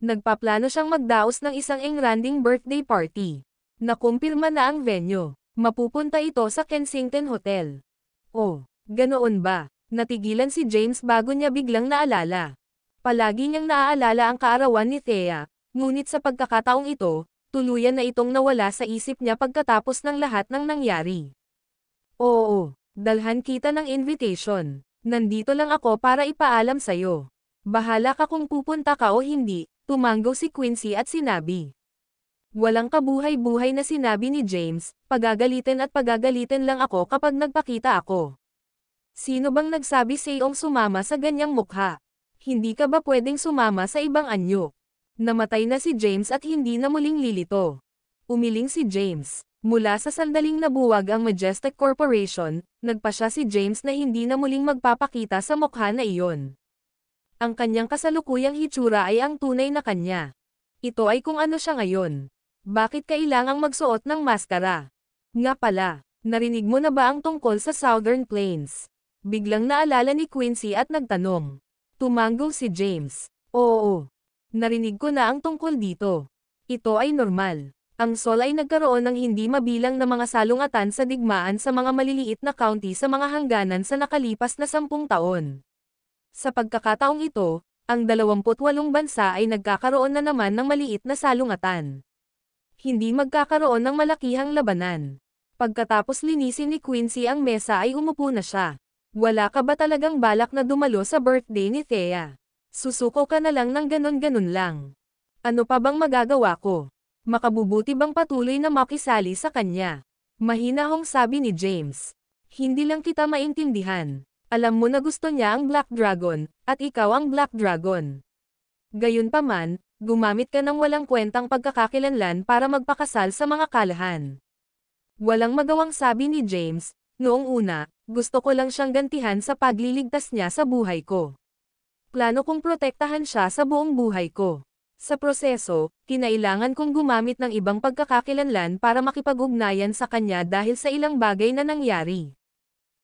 Nagpaplano siyang magdaos ng isang engranding birthday party. Nakumpirma na ang venue. Mapupunta ito sa Kensington Hotel. Oh, ganoon ba? Natigilan si James bago niya biglang naalala. Palagi niyang naaalala ang kaarawan ni Thea, ngunit sa pagkakataong ito, tuluyan na itong nawala sa isip niya pagkatapos ng lahat ng nangyari. Oo, dalhan kita ng invitation. Nandito lang ako para ipaalam sa'yo. Bahala ka kung pupunta ka o hindi, tumanggo si Quincy at sinabi. Walang kabuhay-buhay na sinabi ni James, pagagalitin lang ako kapag nagpakita ako. Sino bang nagsabi sa'yong sumama sa ganyang mukha? Hindi ka ba pwedeng sumama sa ibang anyo? Namatay na si James at hindi na muling lilito. Umiling si James. Mula sa sandaling nabuwag ang Majestic Corporation, nagpasya si James na hindi na muling magpapakita sa mukha na iyon. Ang kanyang kasalukuyang hitsura ay ang tunay na kanya. Ito ay kung ano siya ngayon. Bakit kailangang magsuot ng maskara? Nga pala, narinig mo na ba ang tungkol sa Southern Plains? Biglang naalala ni Quincy at nagtanong. Tumanggo si James. Oo. Narinig ko na ang tungkol dito. Ito ay normal. Ang Saul ay nagkaroon ng hindi mabilang na mga salungatan sa digmaan sa mga maliliit na county sa mga hangganan sa nakalipas na 10 taon. Sa pagkakataong ito, ang 28 bansa ay nagkakaroon na naman ng maliit na salungatan. Hindi magkakaroon ng malakihang labanan. Pagkatapos linisin ni Quincy ang mesa ay umupo na siya. Wala ka ba talagang balak na dumalo sa birthday ni Thea? Susuko ka na lang ng ganon-ganon lang. Ano pa bang magagawa ko? Makabubuti bang patuloy na makisali sa kanya? Mahinahong sabi ni James. Hindi lang kita maintindihan. Alam mo na gusto niya ang Black Dragon, at ikaw ang Black Dragon. Gayunpaman, gumamit ka ng walang kwentang pagkakakilanlan para magpakasal sa mga kalahan. Walang magawang sabi ni James, noong una, gusto ko lang siyang gantihan sa pagliligtas niya sa buhay ko. Plano kong protektahan siya sa buong buhay ko. Sa proseso, kinailangan kong gumamit ng ibang pagkakakilanlan para makipag-ugnayan sa kanya dahil sa ilang bagay na nangyari.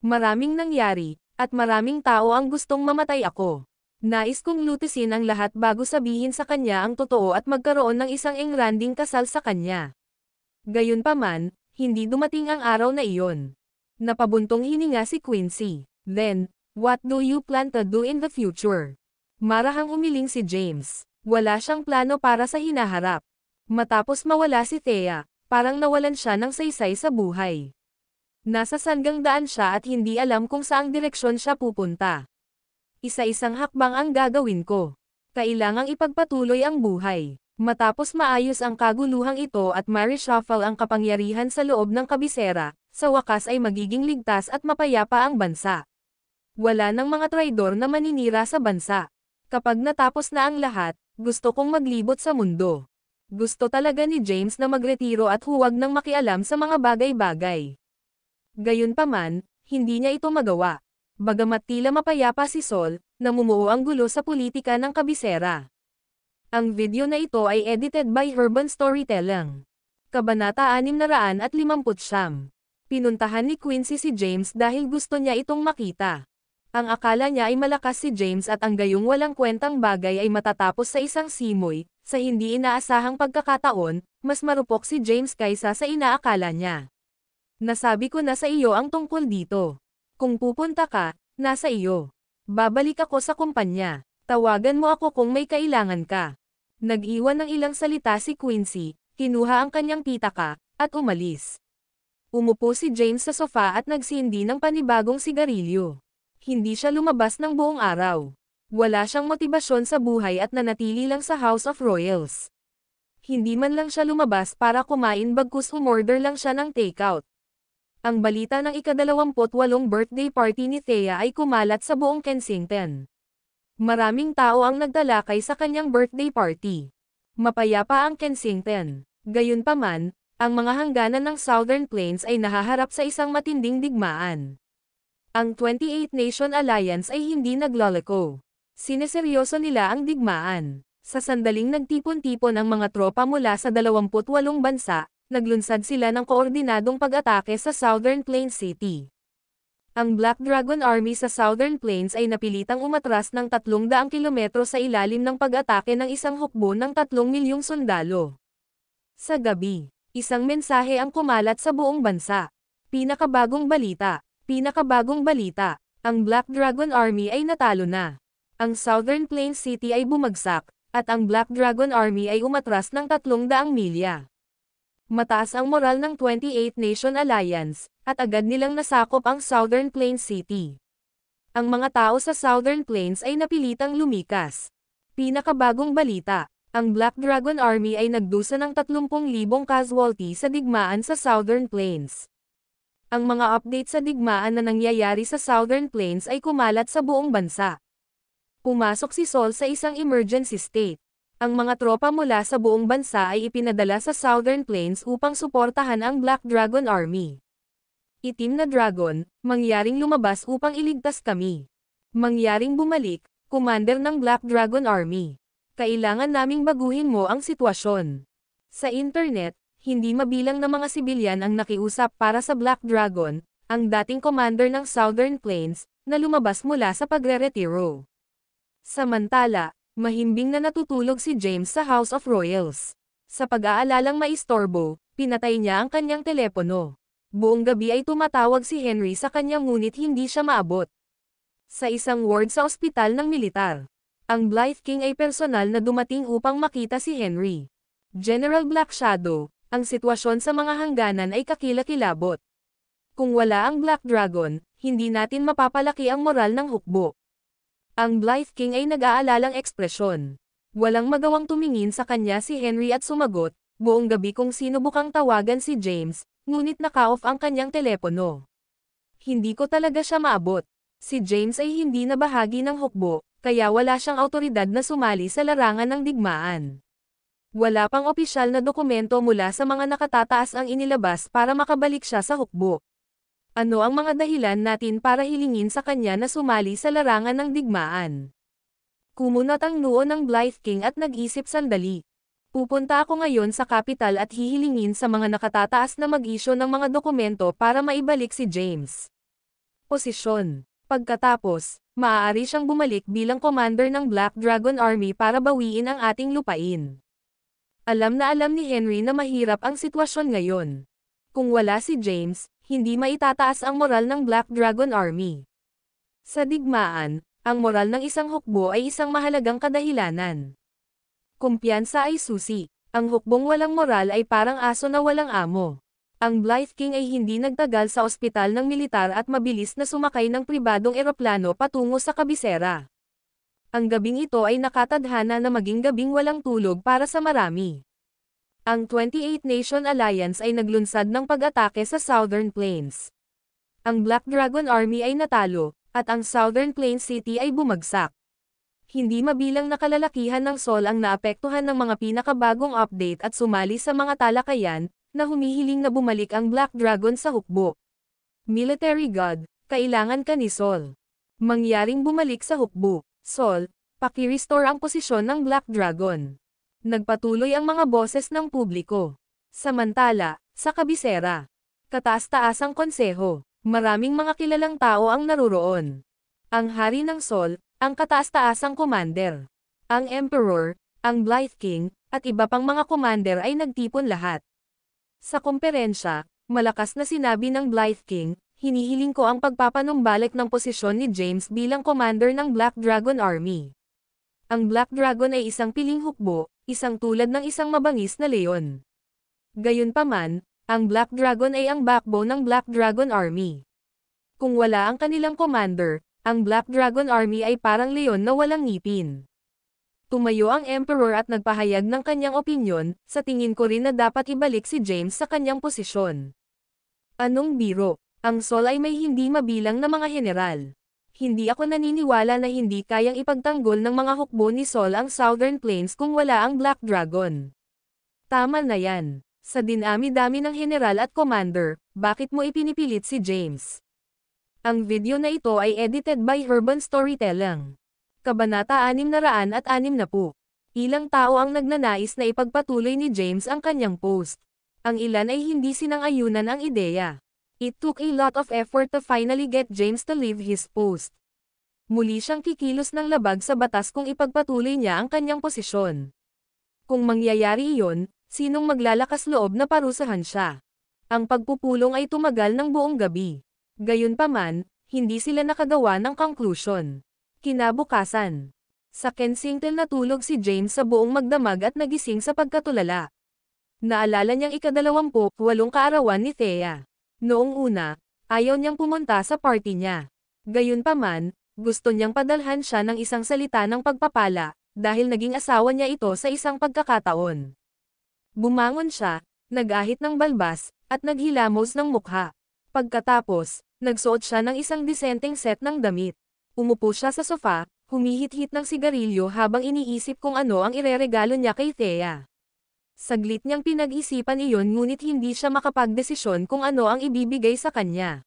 Maraming nangyari, at maraming tao ang gustong mamatay ako. Nais kong lutisin ang lahat bago sabihin sa kanya ang totoo at magkaroon ng isang engranding kasal sa kanya. Gayunpaman, hindi dumating ang araw na iyon. Napabuntong hininga si Quincy. Then, what do you plan to do in the future? Marahang umiling si James. Wala siyang plano para sa hinaharap. Matapos mawala si Thea, parang nawalan siya ng saysay sa buhay. Nasa sanggang daan siya at hindi alam kung saang direksyon siya pupunta. Isa-isang hakbang ang gagawin ko. Kailangang ipagpatuloy ang buhay. Matapos maayos ang kaguluhang ito at ma-reshuffle ang kapangyarihan sa loob ng kabisera, sa wakas ay magiging ligtas at mapayapa ang bansa. Wala nang mga traidor na maninira sa bansa. Kapag natapos na ang lahat, gusto kong maglibot sa mundo. Gusto talaga ni James na magretiro at huwag nang makialam sa mga bagay-bagay. Gayunpaman, hindi niya ito magawa. Bagamat tila mapayapa si Sol, namumuo ang gulo sa politika ng kabisera. Ang video na ito ay edited by Urban Storytelling. Kabanata 659. Pinuntahan ni Quincy si James dahil gusto niya itong makita. Ang akala niya ay malakas si James at ang gayong walang kwentang bagay ay matatapos sa isang simoy, sa hindi inaasahang pagkakataon, mas marupok si James kaysa sa inaakala niya. Nasabi ko na sa iyo ang tungkol dito. Kung pupunta ka, nasa iyo. Babalik ako sa kumpanya. Tawagan mo ako kung may kailangan ka. Nag-iwan ng ilang salita si Quincy, kinuha ang kanyang pitaka, at umalis. Umupo si James sa sofa at nagsindi ng panibagong sigarilyo. Hindi siya lumabas ng buong araw. Wala siyang motibasyon sa buhay at nanatili lang sa House of Royals. Hindi man lang siya lumabas para kumain bagkus umorder lang siya ng takeout. Ang balita ng ika-28 birthday party ni Thea ay kumalat sa buong Kensington. Maraming tao ang nagtalakay sa kanyang birthday party. Mapayapa ang Kensington. Gayunpaman, ang mga hangganan ng Southern Plains ay nahaharap sa isang matinding digmaan. Ang 28 Nation Alliance ay hindi naglalako. Sineseryoso nila ang digmaan. Sa sandaling nagtipon-tipon ang mga tropa mula sa 28 bansa, naglunsad sila ng koordinadong pag-atake sa Southern Plains City. Ang Black Dragon Army sa Southern Plains ay napilitang umatras ng 300 kilometro sa ilalim ng pag-atake ng isang hukbo ng 3 milyong sundalo. Sa gabi, isang mensahe ang kumalat sa buong bansa. Pinakabagong balita. Pinakabagong balita. Ang Black Dragon Army ay natalo na. Ang Southern Plains City ay bumagsak, at ang Black Dragon Army ay umatras ng 300 milya. Mataas ang moral ng 28 Nation Alliance, at agad nilang nasakop ang Southern Plains City. Ang mga tao sa Southern Plains ay napilitang lumikas. Pinakabagong balita, ang Black Dragon Army ay nagdusa ng 30,000 casualty sa digmaan sa Southern Plains. Ang mga update sa digmaan na nangyayari sa Southern Plains ay kumalat sa buong bansa. Pumasok si Sol sa isang emergency state. Ang mga tropa mula sa buong bansa ay ipinadala sa Southern Plains upang suportahan ang Black Dragon Army. Itim na dragon, mangyaring lumabas upang iligtas kami. Mangyaring bumalik, commander ng Black Dragon Army. Kailangan naming baguhin mo ang sitwasyon. Sa internet, hindi mabilang na mga sibilyan ang nakiusap para sa Black Dragon, ang dating commander ng Southern Plains, na lumabas mula sa pagre-retiro. Samantala, mahimbing na natutulog si James sa House of Royals. Sa pag-aalalang maistorbo, pinatay niya ang kanyang telepono. Buong gabi ay tumatawag si Henry sa kanya ngunit hindi siya maabot. Sa isang ward sa ospital ng militar, ang Blythe King ay personal na dumating upang makita si Henry. General Black Shadow, ang sitwasyon sa mga hangganan ay kakilakilabot. Kung wala ang Black Dragon, hindi natin mapapalaki ang moral ng hukbo. Ang Blythe King ay nag-aalalang ekspresyon. Walang magawang tumingin sa kanya si Henry at sumagot, buong gabi kung sinubukang tawagan si James, ngunit naka-off ang kanyang telepono. Hindi ko talaga siya maabot. Si James ay hindi na bahagi ng hukbo, kaya wala siyang awtoridad na sumali sa larangan ng digmaan. Wala pang opisyal na dokumento mula sa mga nakatataas ang inilabas para makabalik siya sa hukbo. Ano ang mga dahilan natin para hilingin sa kanya na sumali sa larangan ng digmaan? Kumunat ang noo ng Blythe King at nag-isip sandali. Pupunta ako ngayon sa kapital at hihilingin sa mga nakatataas na mag-isyo ng mga dokumento para maibalik si James. Posisyon. Pagkatapos, maaari siyang bumalik bilang commander ng Black Dragon Army para bawiin ang ating lupain. Alam na alam ni Henry na mahirap ang sitwasyon ngayon. Kung wala si James, hindi maitataas ang moral ng Black Dragon Army. Sa digmaan, Ang moral ng isang hukbo ay isang mahalagang kadahilanan. Kumpiyansa ay susi. Ang hukbong walang moral ay parang aso na walang amo. Ang Blythe King ay hindi nagtagal sa ospital ng militar at mabilis na sumakay ng pribadong eroplano patungo sa kabisera. Ang gabing ito ay nakatadhana na maging gabing walang tulog para sa marami. Ang 28 Nation Alliance ay naglunsad ng pag-atake sa Southern Plains. Ang Black Dragon Army ay natalo, at ang Southern Plains City ay bumagsak. Hindi mabilang na kalalakihan ng Sol ang naapektuhan ng mga pinakabagong update at sumali sa mga talakayan, na humihiling na bumalik ang Black Dragon sa hukbo. Military God, kailangan ka ni Sol. Mangyaring bumalik sa hukbo. Sol, paki-restore ang posisyon ng Black Dragon. Nagpatuloy ang mga boses ng publiko. Samantala, sa kabisera, kataas-taasang konseho, maraming mga kilalang tao ang naruroon. Ang Hari ng Sol, ang kataas-taasang commander, ang Emperor, ang Blythe King, at iba pang mga commander ay nagtipon lahat. Sa komperensya, malakas na sinabi ng Blythe King, hinihiling ko ang pagpapanumbalik ng posisyon ni James bilang commander ng Black Dragon Army. Ang Black Dragon ay isang piling hukbo, isang tulad ng isang mabangis na leon. Gayunpaman, ang Black Dragon ay ang backbone ng Black Dragon Army. Kung wala ang kanilang commander, ang Black Dragon Army ay parang leon na walang ngipin. Tumayo ang Emperor at nagpahayag ng kanyang opinyon, sa tingin ko rin na dapat ibalik si James sa kanyang posisyon. Anong biro? Ang Sol ay may hindi mabilang na mga general. Hindi ako naniniwala na hindi kayang ipagtanggol ng mga hukbo ni Sol ang Southern Plains kung wala ang Black Dragon. Tama na yan. Sa dinami-dami ng general at commander, bakit mo ipinipilit si James? Ang video na ito ay edited by Urban Storytelling. Kabanata 660. Ilang tao ang nagnanais na ipagpatuloy ni James ang kanyang post. Ang ilan ay hindi sinang-ayunan ang ideya. It took a lot of effort to finally get James to leave his post. Muli siyang kikilos ng labag sa batas kung ipagpatuloy niya ang kanyang posisyon. Kung mangyayari iyon, sinong maglalakas loob na parusahan siya? Ang pagpupulong ay tumagal ng buong gabi. Gayunpaman, hindi sila nakagawa ng conclusion. Kinabukasan, sa Kensington natulog si James sa buong magdamag at nagising sa pagkatulala. Naalala niyang ika-28 kaarawan ni Thea. Noong una, ayaw niyang pumunta sa party niya. Gayunpaman, gusto niyang padalhan siya ng isang salita ng pagpapala, dahil naging asawa niya ito sa isang pagkakataon. Bumangon siya, nag-ahit ng balbas, at naghilamos ng mukha. Pagkatapos, nagsuot siya ng isang disenteng set ng damit. Umupo siya sa sofa, humihit-hit ng sigarilyo habang iniisip kung ano ang ireregalo niya kay Thea. Saglit niyang pinag-isipan iyon ngunit hindi siya makapagdesisyon kung ano ang ibibigay sa kanya.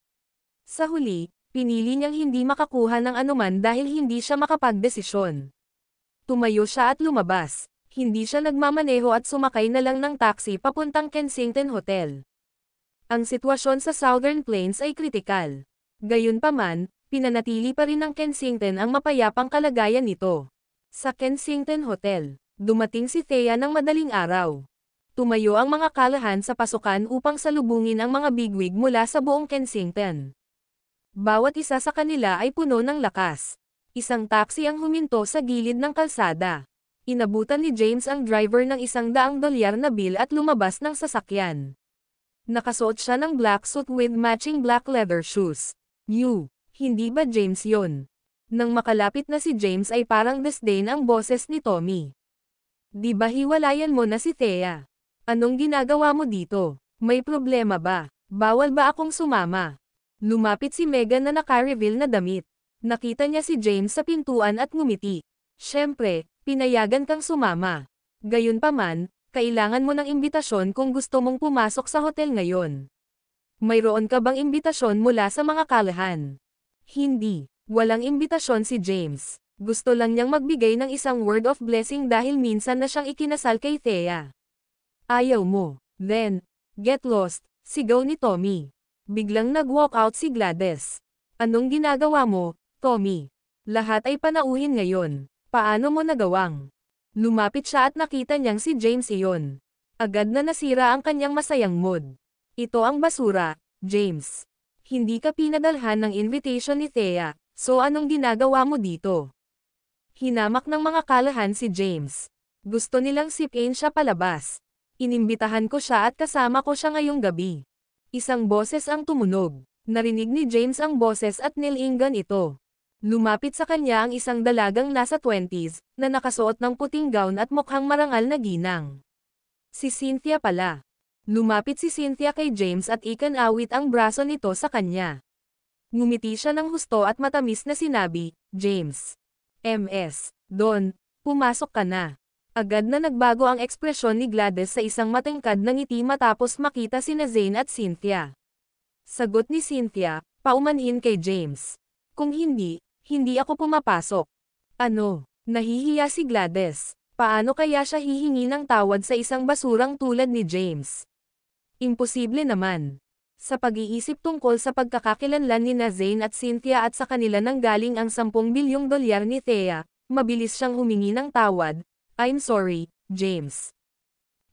Sa huli, pinili niyang hindi makakuha ng anuman dahil hindi siya makapagdesisyon. Tumayo siya at lumabas. Hindi siya nagmamaneho at sumakay na lang ng taxi papuntang Kensington Hotel. Ang sitwasyon sa Southern Plains ay kritikal. Gayunpaman, pinanatili pa rin ng Kensington ang mapayapang kalagayan nito. Sa Kensington Hotel, dumating si Thea ng madaling araw. Tumayo ang mga kalahan sa pasukan upang salubungin ang mga bigwig mula sa buong Kensington. Bawat isa sa kanila ay puno ng lakas. Isang taxi ang huminto sa gilid ng kalsada. Inabutan ni James ang driver ng $100 na bill at lumabas ng sasakyan. Nakasuot siya ng black suit with matching black leather shoes. Hindi ba James yon? Nang makalapit na si James ay parang disdain ang boses ni Tommy. Di ba hiwalayan mo na si Thea? Anong ginagawa mo dito? May problema ba? Bawal ba akong sumama? Lumapit si Megan na naka-reveal na damit. Nakita niya si James sa pintuan at ngumiti. Siyempre, pinayagan kang sumama. Gayunpaman, kailangan mo ng imbitasyon kung gusto mong pumasok sa hotel ngayon. Mayroon ka bang imbitasyon mula sa mga kalahan? Hindi. Walang imbitasyon si James. Gusto lang niyang magbigay ng isang word of blessing dahil minsan na siyang ikinasal kay Thea. Ayaw mo. Then, get lost, sigaw ni Tommy. Biglang nag-walk out si Gladys. Anong ginagawa mo, Tommy? Lahat ay panauhin ngayon. Paano mo nagawang? Lumapit siya at nakita niyang si James iyon. Agad na nasira ang kanyang masayang mood. Ito ang basura, James. Hindi ka pinadalhan ng invitation ni Thea, So anong ginagawa mo dito? Hinamak ng mga kalahan si James. Gusto nilang sipin siya palabas. Inimbitahan ko siya at kasama ko siya ngayong gabi. Isang boses ang tumunog. Narinig ni James ang boses at nilingan ito. Lumapit sa kanya ang isang dalagang nasa 20s, na nakasuot ng puting gown at mukhang marangal na ginang. Si Cynthia pala. Lumapit si Cynthia kay James at ikanawit ang braso nito sa kanya. Ngumiti siya ng husto at matamis na sinabi, James. MS. Don, pumasok ka na. Agad na nagbago ang ekspresyon ni Gladys sa isang matangkad na ngiti matapos makita sina Zane at Cynthia. Sagot ni Cynthia, paumanhin kay James. Kung hindi, hindi ako pumapasok. Ano? Nahihiya si Gladys. Paano kaya siya hihingi ng tawad sa isang basurang tulad ni James? Imposible naman. Sa pag-iisip tungkol sa pagkakakilanlan ni Zane at Cynthia at sa kanila nang galing ang 10 bilyong dolyar ni Thea, mabilis siyang humingi ng tawad. I'm sorry, James.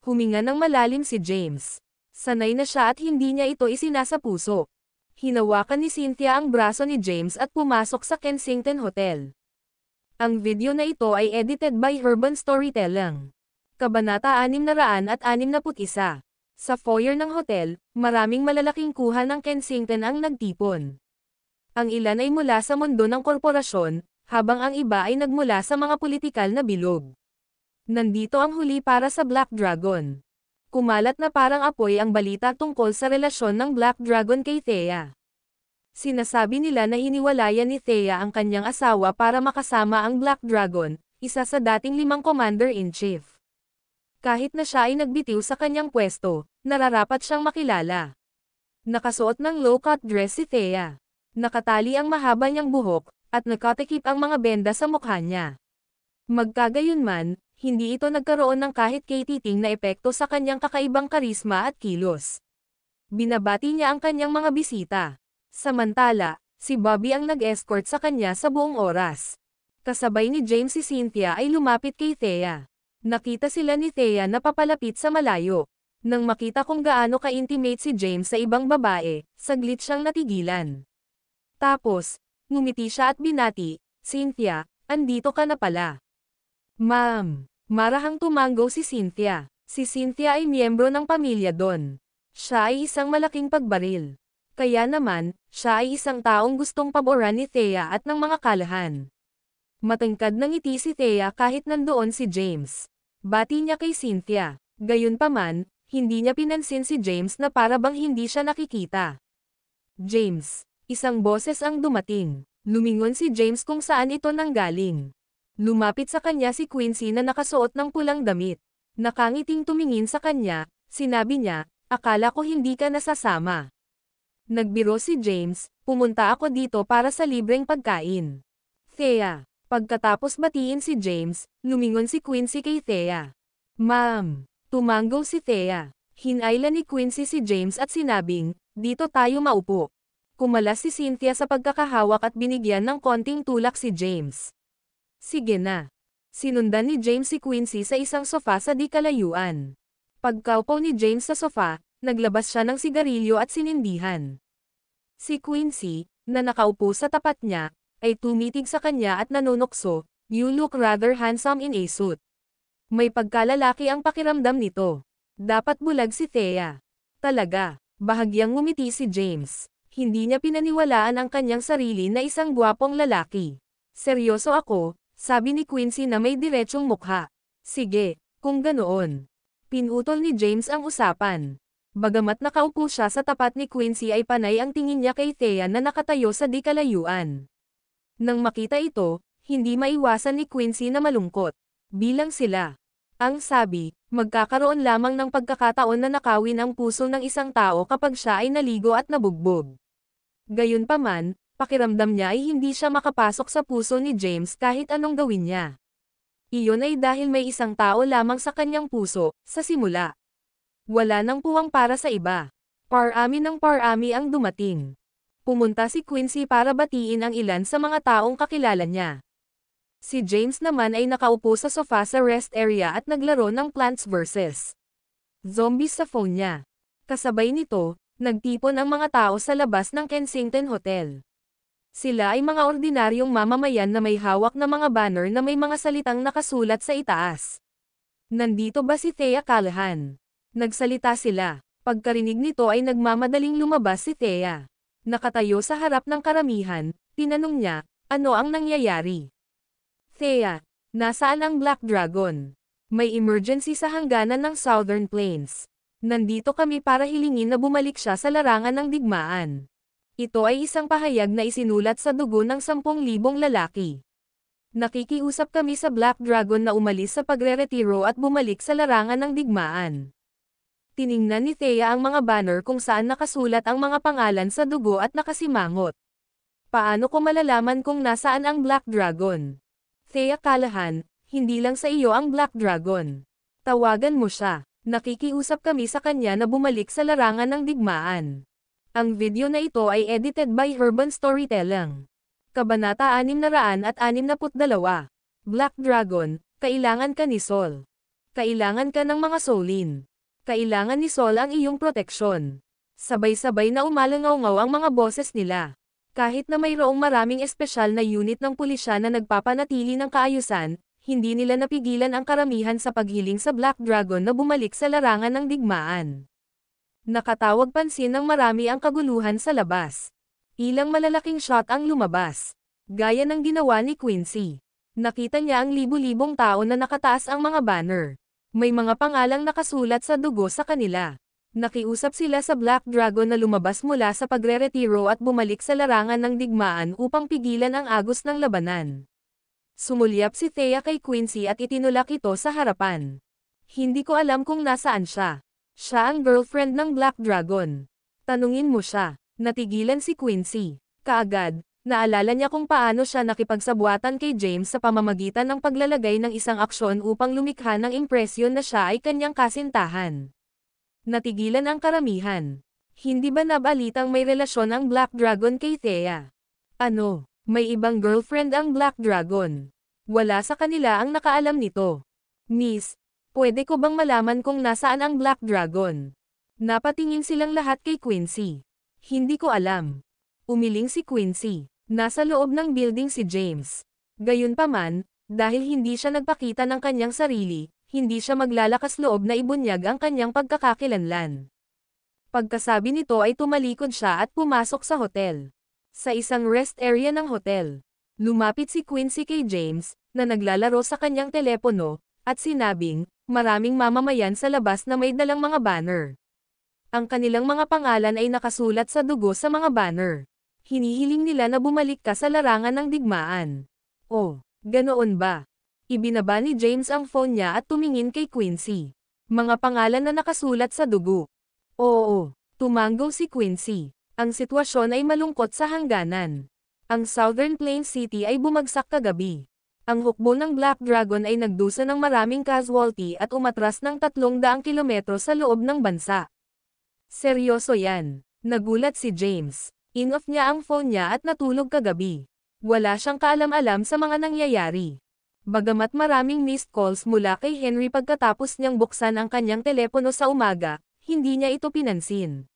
Huminga ng malalim si James. Sanay na siya at hindi niya ito isinasa puso. Hinawakan ni Cynthia ang braso ni James at pumasok sa Kensington Hotel. Ang video na ito ay edited by Urban Storytelling. Kabanata 661. Sa foyer ng hotel, maraming malalaking kuha ng Kensington ang nagtipon. Ang ilan ay mula sa mundo ng korporasyon, habang ang iba ay nagmula sa mga politikal na bilog. Nandito ang huli para sa Black Dragon. Kumalat na parang apoy ang balita tungkol sa relasyon ng Black Dragon kay Thea. Sinasabi nila na hiniwalayan ni Thea ang kanyang asawa para makasama ang Black Dragon, isa sa dating 5 commander-in-chief. Kahit na siya ay nagbitiw sa kanyang pwesto, nararapat siyang makilala. Nakasuot ng low-cut dress si Thea. Nakatali ang mahaba niyang buhok, at nakatakip ang mga benda sa mukha niya. Magkagayunman, hindi ito nagkaroon ng kahit katiting na epekto sa kanyang kakaibang karisma at kilos. Binabati niya ang kanyang mga bisita. Samantala, si Bobby ang nag-escort sa kanya sa buong oras. Kasabay ni James si Cynthia ay lumapit kay Thea. Nakita sila ni Thea na papalapit sa malayo. Nang makita kung gaano ka-intimate si James sa ibang babae, saglit siyang natigilan. Tapos, ngumiti siya at binati, Cynthia, andito ka na pala. Ma'am, marahang tumango si Cynthia. Si Cynthia ay miyembro ng pamilya Don. Siya ay isang malaking pagbaril. Kaya naman, siya ay isang taong gustong paboran ni Thea at ng mga kalahan. Matangkad na ngiti si Thea kahit nandoon si James. Bati niya kay Cynthia. Gayunpaman, hindi niya pinansin si James na para bang hindi siya nakikita. James. Isang boses ang dumating. Lumingon si James kung saan ito nanggaling. Lumapit sa kanya si Quincy na nakasuot ng pulang damit. Nakangiting tumingin sa kanya, sinabi niya, akala ko hindi ka nasasama. Nagbiro si James, pumunta ako dito para sa libreng pagkain. Thea. Pagkatapos batiin si James, lumingon si Quincy kay Thea. Ma'am. Tumango si Thea. Hinayla ni Quincy si James at sinabing, dito tayo maupo. Kumalas si Cynthia sa pagkakahawak at binigyan ng konting tulak si James. Sige na. Sinundan ni James si Quincy sa isang sofa sa di kalayuan. Pagkaupo ni James sa sofa, naglabas siya ng sigarilyo at sinindihan. Si Quincy, na nakaupo sa tapat niya, ay tumitig sa kanya at nanunokso, you look rather handsome in a suit. May pagkalalaki ang pakiramdam nito. Dapat bulag si Thea. Talaga, bahagyang ngumiti si James. Hindi niya pinaniwalaan ang kanyang sarili na isang gwapong lalaki. Seryoso ako, sabi ni Quincy na may diretsong mukha. Sige, kung ganoon. Pinutol ni James ang usapan. Bagamat nakaupo siya sa tapat ni Quincy ay panay ang tingin niya kay Thea na nakatayo sa di kalayuan. Nang makita ito, hindi maiwasan ni Quincy na malungkot. Bilang sila. Ang sabi, magkakaroon lamang ng pagkakataon na nakawin ang puso ng isang tao kapag siya ay naligo at nabugbog. Gayunpaman, pakiramdam niya ay hindi siya makapasok sa puso ni James kahit anong gawin niya. Iyon ay dahil may isang tao lamang sa kanyang puso, sa simula. Wala nang puwang para sa iba. Parami ng parami ang dumating. Pumunta si Quincy para batiin ang ilan sa mga taong kakilala niya. Si James naman ay nakaupo sa sofa sa rest area at naglaro ng Plants vs. Zombies sa phone niya. Kasabay nito, nagtipon ang mga tao sa labas ng Kensington Hotel. Sila ay mga ordinaryong mamamayan na may hawak na mga banner na may mga salitang nakasulat sa itaas. Nandito ba si Thea Callahan? Nagsalita sila. Pagkarinig nito ay nagmamadaling lumabas si Thea. Nakatayo sa harap ng karamihan, tinanong niya, ano ang nangyayari? Thea, nasaan ang Black Dragon? May emergency sa hangganan ng Southern Plains. Nandito kami para hilingin na bumalik siya sa larangan ng digmaan. Ito ay isang pahayag na isinulat sa dugo ng 10,000 lalaki. Nakikiusap kami sa Black Dragon na umalis sa pagre-retiro at bumalik sa larangan ng digmaan. Tiningnan ni Thea ang mga banner kung saan nakasulat ang mga pangalan sa dugo at nakasimangot. Paano ko malalaman kung nasaan ang Black Dragon? Thea Callahan, hindi lang sa iyo ang Black Dragon. Tawagan mo siya. Nakikiusap kami sa kanya na bumalik sa larangan ng digmaan. Ang video na ito ay edited by Urban Storytelling. Kabanata 662. Black Dragon, kailangan ka ni Sol. Kailangan ka ng mga Solin. Kailangan ni Sol ang iyong proteksyon. Sabay-sabay na umalangaw-ngaw ang mga boses nila. Kahit na mayroong maraming espesyal na unit ng pulisya na nagpapanatili ng kaayusan, hindi nila napigilan ang karamihan sa paghiling sa Black Dragon na bumalik sa larangan ng digmaan. Nakatawag pansin ng marami ang kaguluhan sa labas. Ilang malalaking shot ang lumabas. Gaya ng ginawa ni Quincy. Nakita niya ang libu-libong tao na nakataas ang mga banner. May mga pangalang nakasulat sa dugo sa kanila. Nakiusap sila sa Black Dragon na lumabas mula sa pagre-retiro at bumalik sa larangan ng digmaan upang pigilan ang agos ng labanan. Sumulyap si Thea kay Quincy at itinulak ito sa harapan. Hindi ko alam kung nasaan siya. Siya ang girlfriend ng Black Dragon. Tanungin mo siya. Natigilan si Quincy. Kaagad, naalala niya kung paano siya nakipagsabuatan kay James sa pamamagitan ng paglalagay ng isang aksyon upang lumikha ng impresyon na siya ay kanyang kasintahan. Natigilan ang karamihan. Hindi ba nabalitang may relasyon ang Black Dragon kay Thea? Ano? May ibang girlfriend ang Black Dragon. Wala sa kanila ang nakaalam nito. Miss, pwede ko bang malaman kung nasaan ang Black Dragon? Napatingin silang lahat kay Quincy. Hindi ko alam. Umiling si Quincy. Nasa loob ng building si James. Gayunpaman, dahil hindi siya nagpakita ng kanyang sarili, hindi siya maglalakas loob na ibunyag ang kanyang pagkakakilanlan. Pagkasabi nito ay tumalikod siya at pumasok sa hotel. Sa isang rest area ng hotel, lumapit si Quincy kay James, na naglalaro sa kanyang telepono, at sinabing, maraming mamamayan sa labas na may dalang mga banner. Ang kanilang mga pangalan ay nakasulat sa dugo sa mga banner. Hinihiling nila na bumalik ka sa larangan ng digmaan. Oh, ganoon ba? Ibinaba ni James ang phone niya at tumingin kay Quincy. Mga pangalan na nakasulat sa dugo. Oo, tumanggo si Quincy. Ang sitwasyon ay malungkot sa hangganan. Ang Southern Plains City ay bumagsak kagabi. Ang hukbo ng Black Dragon ay nagdusa ng maraming casualty at umatras ng 300 kilometro sa loob ng bansa. Seryoso yan. Nagulat si James. In-off niya ang phone niya at natulog kagabi. Wala siyang kaalam-alam sa mga nangyayari. Bagamat maraming missed calls mula kay Henry pagkatapos niyang buksan ang kanyang telepono sa umaga, hindi niya ito pinansin.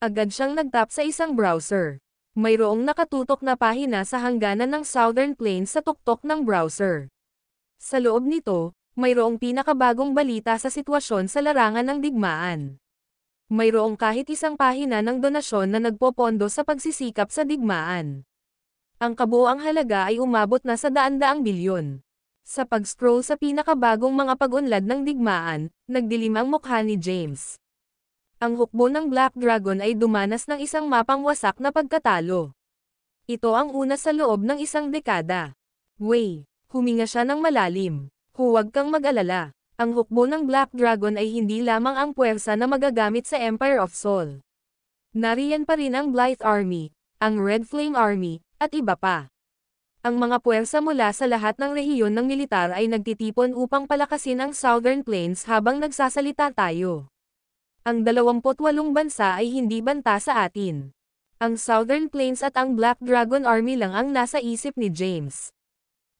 Agad siyang nagtap sa isang browser. Mayroong nakatutok na pahina sa hangganan ng Southern Plains sa tuktok ng browser. Sa loob nito, mayroong pinakabagong balita sa sitwasyon sa larangan ng digmaan. Mayroong kahit isang pahina ng donasyon na nagpopondo sa pagsisikap sa digmaan. Ang kabuuang halaga ay umabot na sa daan-daang bilyon. Sa pag-scroll sa pinakabagong mga pag-unlad ng digmaan, nagdilim ang mukha ni James. Ang hukbo ng Black Dragon ay dumanas ng isang mapang wasak na pagkatalo. Ito ang una sa loob ng isang dekada. Huminga siya ng malalim. Huwag kang mag-alala. Ang hukbo ng Black Dragon ay hindi lamang ang puwersa na magagamit sa Empire of Sol. Nariyan pa rin ang Blythe Army, ang Red Flame Army, at iba pa. Ang mga puwersa mula sa lahat ng rehiyon ng militar ay nagtitipon upang palakasin ang Southern Plains habang nagsasalita tayo. Ang 28 bansa ay hindi banta sa atin. Ang Southern Plains at ang Black Dragon Army lang ang nasa isip ni James.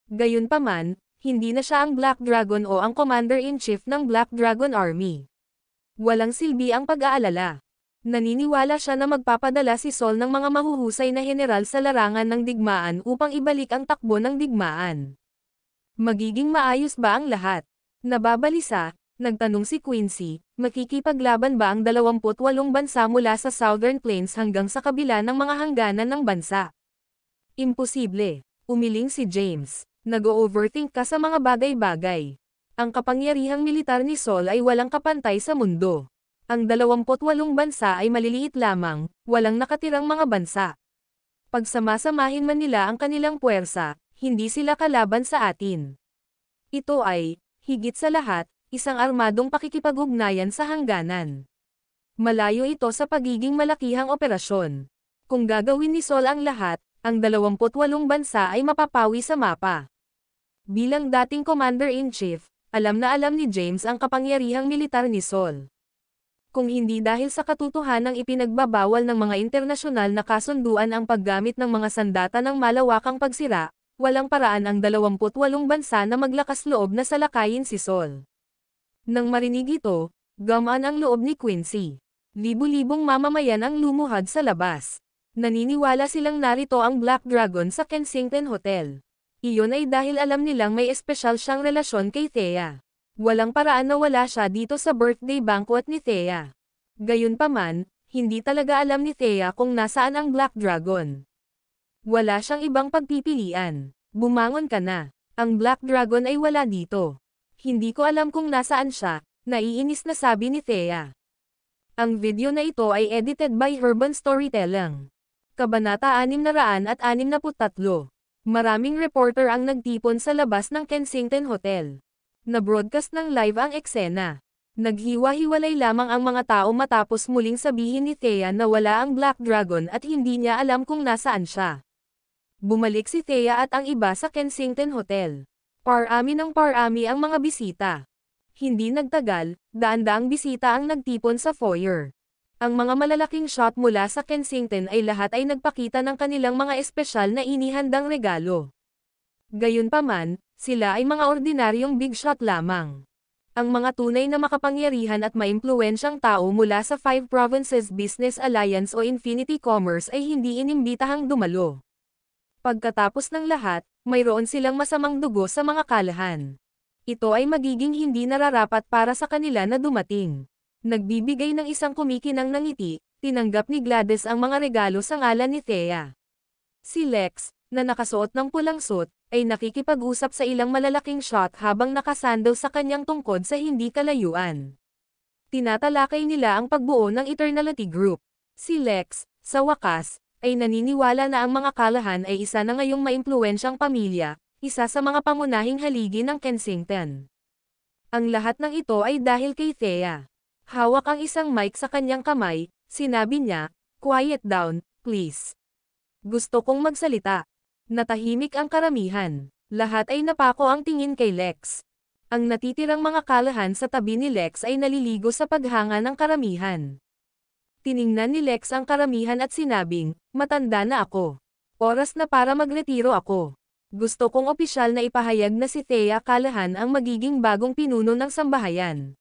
Gayunpaman, hindi na siya ang Black Dragon o ang Commander-in-Chief ng Black Dragon Army. Walang silbi ang pag-aalala. Naniniwala siya na magpapadala si Sol ng mga mahuhusay na heneral sa larangan ng digmaan upang ibalik ang takbo ng digmaan. Magiging maayos ba ang lahat? Nababalisa, nagtanong si Quincy, makikipaglaban ba ang 28 bansa mula sa Southern Plains hanggang sa kabila ng mga hangganan ng bansa? Imposible, umiling si James. Nag-o-overthink ka sa mga bagay-bagay. Ang kapangyarihang militar ni Sol ay walang kapantay sa mundo. Ang 28 bansa ay maliliit lamang, walang nakatirang mga bansa. Pagsamasamahin man nila ang kanilang puwersa, hindi sila kalaban sa atin. Ito ay, higit sa lahat, isang armadong pakikipag-ugnayan sa hangganan. Malayo ito sa pagiging malakihang operasyon. Kung gagawin ni Sol ang lahat, ang 28 bansa ay mapapawi sa mapa. Bilang dating Commander-in-Chief, alam na alam ni James ang kapangyarihang militar ni Sol. Kung hindi dahil sa katotohanang ipinagbabawal ng mga internasyonal na kasunduan ang paggamit ng mga sandata ng malawakang pagsira, walang paraan ang 28 bansa na maglakas loob na salakayin si Sol. Nang marinig ito, gumaan ang loob ni Quincy. Libu-libong mamamayan ang lumuhad sa labas. Naniniwala silang narito ang Black Dragon sa Kensington Hotel. Iyon ay dahil alam nilang may espesyal siyang relasyon kay Thea. Walang paraan na wala siya dito sa birthday banquet ni Thea. Gayunpaman, hindi talaga alam ni Thea kung nasaan ang Black Dragon. Wala siyang ibang pagpipilian. Bumangon ka na. Ang Black Dragon ay wala dito. Hindi ko alam kung nasaan siya, naiinis na sabi ni Thea. Ang video na ito ay edited by Urban Storytelling. Kabanata 663. Maraming reporter ang nagtipon sa labas ng Kensington Hotel. Na-broadcast ng live ang eksena. Naghiwa-hiwalay lamang ang mga tao matapos muling sabihin ni Thea na wala ang Black Dragon at hindi niya alam kung nasaan siya. Bumalik si Thea at ang iba sa Kensington Hotel. Parami ng parami ang mga bisita. Hindi nagtagal, daan-daang bisita ang nagtipon sa foyer. Ang mga malalaking shot mula sa Kensington ay lahat ay nagpakita ng kanilang mga espesyal na inihandang regalo. Gayunpaman, sila ay mga ordinaryong big shot lamang. Ang mga tunay na makapangyarihan at maimpluwensyang tao mula sa Five Provinces Business Alliance o Infinity Commerce ay hindi inimbitahang dumalo. Pagkatapos ng lahat, mayroon silang masamang dugo sa mga kalahan. Ito ay magiging hindi nararapat para sa kanila na dumating. Nagbibigay ng isang kumikinang ng ngiti, tinanggap ni Gladys ang mga regalo sa ngalan ni Thea. Si Lex, na nakasuot ng pulang suit, ay nakikipag-usap sa ilang malalaking shot habang nakasandal sa kanyang tungkod sa hindi kalayuan. Tinatalakay nila ang pagbuo ng Eternality Group. Si Lex, sa wakas, ay naniniwala na ang mga kalahan ay isa na ngayong maimpluwensyang pamilya, isa sa mga pangunahing haligi ng Kensington. Ang lahat ng ito ay dahil kay Thea. Hawak ang isang mic sa kanyang kamay, sinabi niya, "Quiet down, please. Gusto kong magsalita." Natahimik ang karamihan. Lahat ay napako ang tingin kay Lex. Ang natitirang mga kalahan sa tabi ni Lex ay naliligo sa paghanga ng karamihan. Tiningnan ni Lex ang karamihan at sinabing, "Matanda na ako. Oras na para magretiro ako. Gusto kong opisyal na ipahayag na si Thea Callahan ang magiging bagong pinuno ng sambahayan."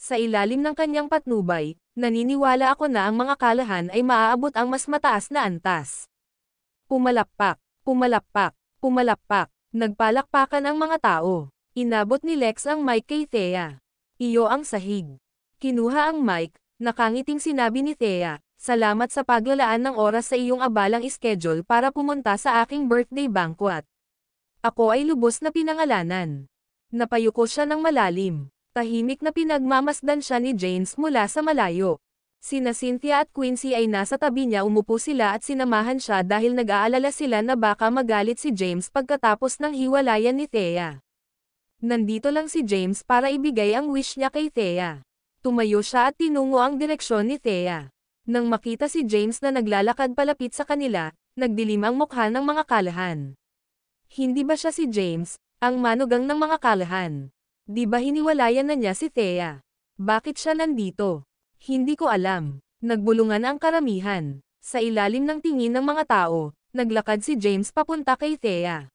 Sa ilalim ng kanyang patnubay, naniniwala ako na ang mga kalahan ay maaabot ang mas mataas na antas. Pumalakpak, pumalakpak, pumalakpak, nagpalakpakan ang mga tao. Inabot ni Lex ang mic kay Thea. "Iyo ang sahig." Kinuha ang mic, nakangiting sinabi ni Thea, "Salamat sa paglalaan ng oras sa iyong abalang schedule para pumunta sa aking birthday banquet. Ako ay lubos na pinangalanan." Napayuko siya ng malalim. Tahimik na pinagmamasdan siya ni James mula sa malayo. Sina Cynthia at Quincy ay nasa tabi niya, umupo sila at sinamahan siya dahil nag-aalala sila na baka magalit si James pagkatapos ng hiwalayan ni Thea. Nandito lang si James para ibigay ang wish niya kay Thea. Tumayo siya at tinungo ang direksyon ni Thea. Nang makita si James na naglalakad palapit sa kanila, nagdilim ang mukha ng mga kalahan. Hindi ba siya si James, ang manugang ng mga kalahan? Di ba hiniwalayan na niya si Thea? Bakit siya nandito? Hindi ko alam. Nagbulungan ang karamihan. Sa ilalim ng tingin ng mga tao, naglakad si James papunta kay Thea.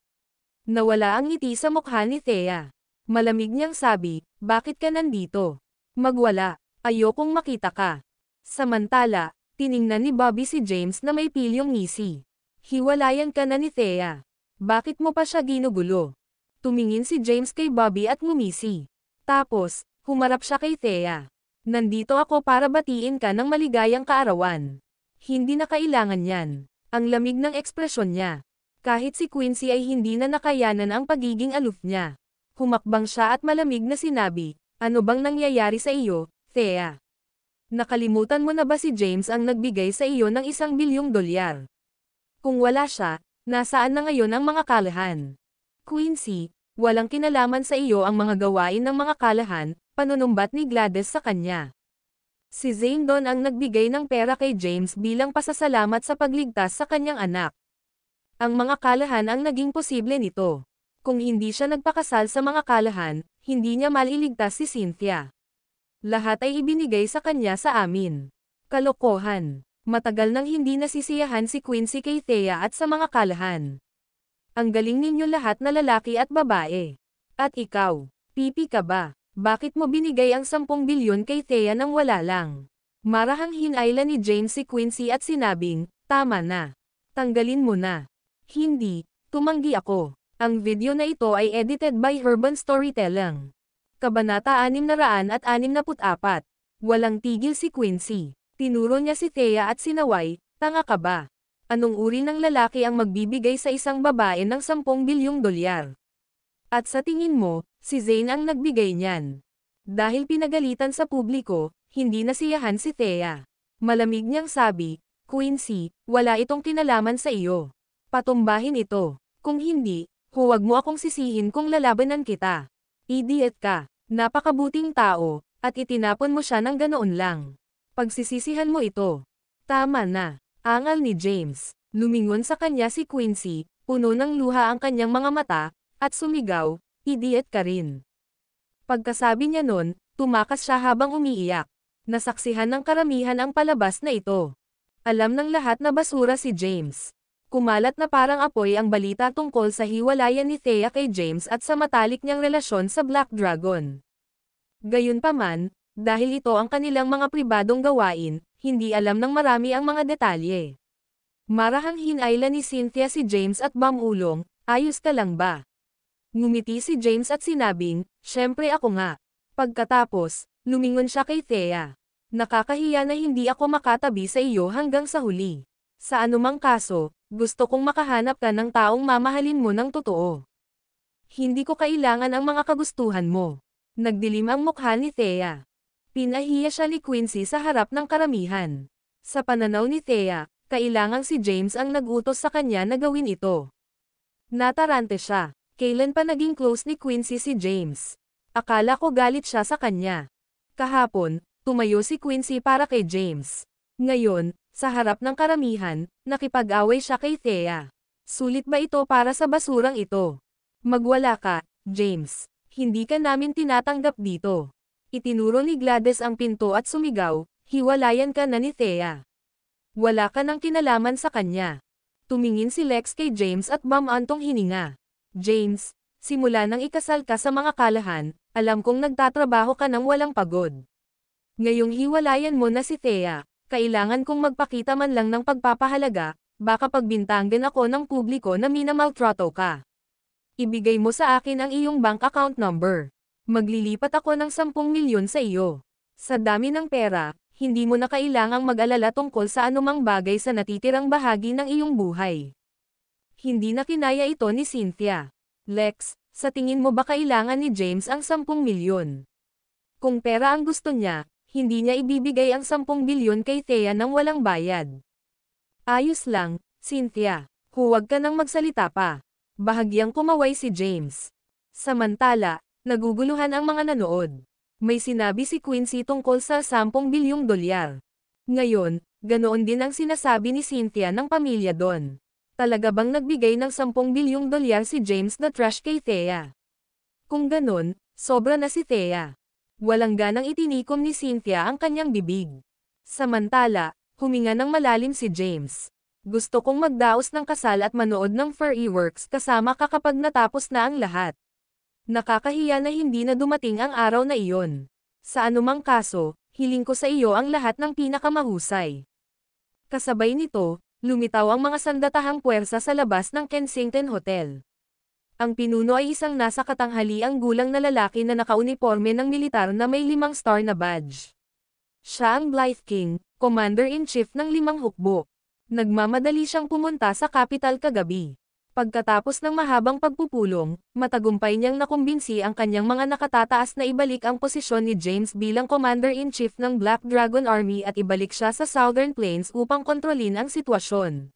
Nawala ang ngiti sa mukha ni Thea. Malamig niyang sabi, "Bakit ka nandito? Magwala. Ayokong makita ka." Samantala, tiningnan ni Bobby si James na may pilyong ngisi. Hiwalayan ka na ni Thea. Bakit mo pa siya ginugulo? Tumingin si James kay Bobby at ngumisi. Tapos, humarap siya kay Thea. Nandito ako para batiin ka ng maligayang kaarawan. Hindi na kailangan yan. Ang lamig ng ekspresyon niya. Kahit si Quincy ay hindi na nakayanan ang pagiging aloof niya. Humakbang siya at malamig na sinabi, ano bang nangyayari sa iyo, Thea? Nakalimutan mo na ba si James ang nagbigay sa iyo ng $1 billion? Kung wala siya, nasaan na ngayon ang mga kalahan? Quincy, walang kinalaman sa iyo ang mga gawain ng mga kalahan, panunumbat ni Gladys sa kanya. Si Zane Don ang nagbigay ng pera kay James bilang pasasalamat sa pagligtas sa kanyang anak. Ang mga kalahan ang naging posible nito. Kung hindi siya nagpakasal sa mga kalahan, hindi niya maliligtas si Cynthia. Lahat ay ibinigay sa kanya sa amin. Kalokohan. Matagal nang hindi nasisiyahan si Quincy kay Thea at sa mga kalahan. Ang galing ninyo lahat na lalaki at babae. At ikaw, pipi ka ba? Bakit mo binigay ang 10 bilyon kay Thea nang wala lang? Marahang hinayla ni James si Quincy at sinabing, tama na. Tanggalin mo na. Hindi, tumanggi ako. Ang video na ito ay edited by Urban Storytelling. Kabanata 664. Walang tigil si Quincy. Tinuro niya si Thea at sinaway, tanga ka ba? Anong uri ng lalaki ang magbibigay sa isang babae ng 10 bilyong dolyar? At sa tingin mo, si Zane ang nagbigay niyan. Dahil pinagalitan sa publiko, hindi nasiyahan si Thea. Malamig niyang sabi, Quincy, wala itong kinalaman sa iyo. Patumbahin ito. Kung hindi, huwag mo akong sisihin kung lalabanan kita. Idiot ka. Napakabuting tao, at itinapon mo siya ng ganoon lang. Pagsisisihan mo ito. Tama na. Angal ni James. Lumingon sa kanya si Quincy, puno ng luha ang kanyang mga mata, at sumigaw, idiot ka rin. Pagkasabi niya nun, tumakas siya habang umiiyak. Nasaksihan ng karamihan ang palabas na ito. Alam ng lahat na basura si James. Kumalat na parang apoy ang balita tungkol sa hiwalayan ni Thea kay James at sa matalik niyang relasyon sa Black Dragon. Gayunpaman, dahil ito ang kanilang mga pribadong gawain, hindi alam ng marami ang mga detalye. Marahang hinayla ni Cynthia si James at bamulong, ayos ka lang ba? Ngumiti si James at sinabing, syempre ako nga. Pagkatapos, lumingon siya kay Thea. Nakakahiya na hindi ako makatabi sa iyo hanggang sa huli. Sa anumang kaso, gusto kong makahanap ka ng taong mamahalin mo ng totoo. Hindi ko kailangan ang mga kagustuhan mo. Nagdilim ang mukha ni Thea. Pinahiya siya ni Quincy sa harap ng karamihan. Sa pananaw ni Thea, kailangang si James ang nag-utos sa kanya na gawin ito. Natarante siya. Kailan pa naging close ni Quincy si James? Akala ko galit siya sa kanya. Kahapon, tumayo si Quincy para kay James. Ngayon, sa harap ng karamihan, nakipag-away siya kay Thea. Sulit ba ito para sa basurang ito? Magwala ka, James. Hindi ka namin tinatanggap dito. Itinuro ni Gladys ang pinto at sumigaw, hiwalayan ka na ni Thea. Wala ka ng kinalaman sa kanya. Tumingin si Lex kay James at bamantong hininga. James, simula nang ikasal ka sa mga kalahan, alam kong nagtatrabaho ka ng walang pagod. Ngayong hiwalayan mo na si Thea, kailangan kong magpakita man lang ng pagpapahalaga, baka pagbintangan ako ng publiko na minamaltrato ka. Ibigay mo sa akin ang iyong bank account number. Maglilipat ako ng 10 milyon sa iyo. Sa dami ng pera, hindi mo na kailangang mag-alala tungkol sa anumang bagay sa natitirang bahagi ng iyong buhay. Hindi na kinaya ito ni Cynthia. Lex, sa tingin mo ba kailangan ni James ang 10 milyon? Kung pera ang gusto niya, hindi niya ibibigay ang 10 bilyon kay Thea nang walang bayad. Ayos lang, Cynthia. Huwag ka nang magsalita pa. Bahagyang kumaway si James. Samantala, naguguluhan ang mga nanood. May sinabi si Quincy tungkol sa 10 bilyong dolyar. Ngayon, ganoon din ang sinasabi ni Cynthia ng pamilya Don. Talaga bang nagbigay ng 10 bilyong dolyar si James na trash kay Thea? Kung ganon, sobra na si Thea. Walang ganang itinikom ni Cynthia ang kanyang bibig. Samantala, huminga ng malalim si James. Gusto kong magdaos ng kasal at manood ng fireworks kasama ka kapag natapos na ang lahat. Nakakahiya na hindi na dumating ang araw na iyon. Sa anumang kaso, Hiling ko sa iyo ang lahat ng pinakamahusay. Kasabay nito, lumitaw ang mga sandatahang puwersa sa labas ng Kensington Hotel. Ang pinuno ay isang nasa katanghaliang gulang na lalaki na nakauniporme ng militar na may 5 star na badge. Siya ang Blythe King, Commander-in-Chief ng 5 hukbo. Nagmamadali siyang pumunta sa capital kagabi. Pagkatapos ng mahabang pagpupulong, matagumpay niyang nakumbinsi ang kanyang mga nakatataas na ibalik ang posisyon ni James bilang Commander-in-Chief ng Black Dragon Army at ibalik siya sa Southern Plains upang kontrolin ang sitwasyon.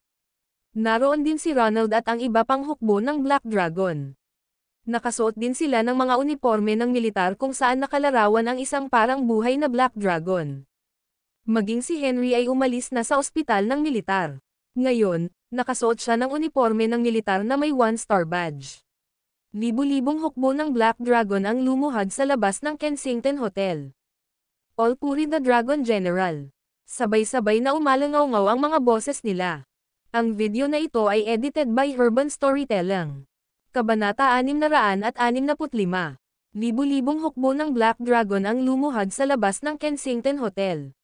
Naroon din si Ronald at ang iba pang hukbo ng Black Dragon. Nakasuot din sila ng mga uniporme ng militar kung saan nakalarawan ang isang parang buhay na Black Dragon. Maging si Henry ay umalis na sa ospital ng militar. Ngayon, nakasuot siya ng uniporme ng militar na may 1-star badge. Libu-libong hukbo ng Black Dragon ang lumuhad sa labas ng Kensington Hotel. All puri the Dragon General. Sabay-sabay na umalangaw-ngaw ang mga boses nila. Ang video na ito ay edited by Urban Storytelling. Kabanata 665. Libu-libong hukbo ng Black Dragon ang lumuhad sa labas ng Kensington Hotel.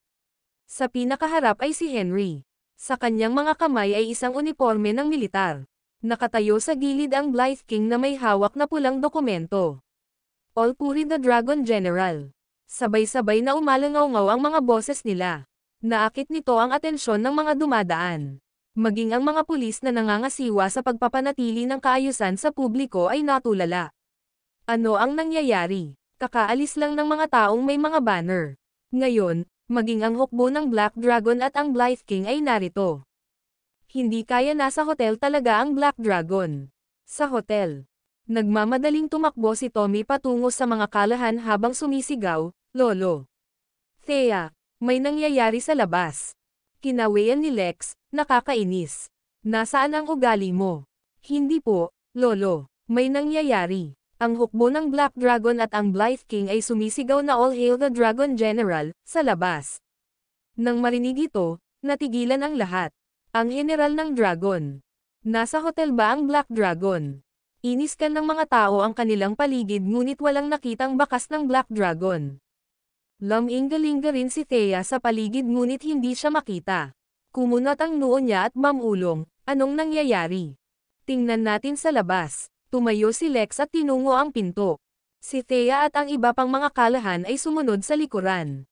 Sa pinakaharap ay si Henry. Sa kanyang mga kamay ay isang uniporme ng militar. Nakatayo sa gilid ang Blythe King na may hawak na pulang dokumento. All puri the Dragon General. Sabay-sabay na umalangaw-ngaw ang mga boses nila. Naakit nito ang atensyon ng mga dumadaan. Maging ang mga pulis na nangangasiwa sa pagpapanatili ng kaayusan sa publiko ay natulala. Ano ang nangyayari? Kakaalis lang ng mga taong may mga banner. Ngayon, maging ang hukbo ng Black Dragon at ang Blythe King ay narito. Hindi kaya nasa hotel talaga ang Black Dragon. Sa hotel, nagmamadaling tumakbo si Tommy patungo sa mga kalahan habang sumisigaw, "Lolo! Thea, may nangyayari sa labas." Kinawian ni Lex, "Nakakainis. Nasaan ang ugali mo?" "Hindi po, Lolo, may nangyayari." Ang hukbo ng Black Dragon at ang Blythe King ay sumisigaw na "All hail the Dragon General" sa labas. Nang marinig ito, natigilan ang lahat. Ang general ng Dragon. Nasa hotel ba ang Black Dragon? Iniskan ng mga tao ang kanilang paligid ngunit walang nakitang bakas ng Black Dragon. Laminggalinga rin si Thea sa paligid ngunit hindi siya makita. Kumunat ang noo niya at mamulong, "Anong nangyayari? Tingnan natin sa labas." Tumayo si Lex at tinungo ang pinto. Si Thea at ang iba pang mga kalahan ay sumunod sa likuran.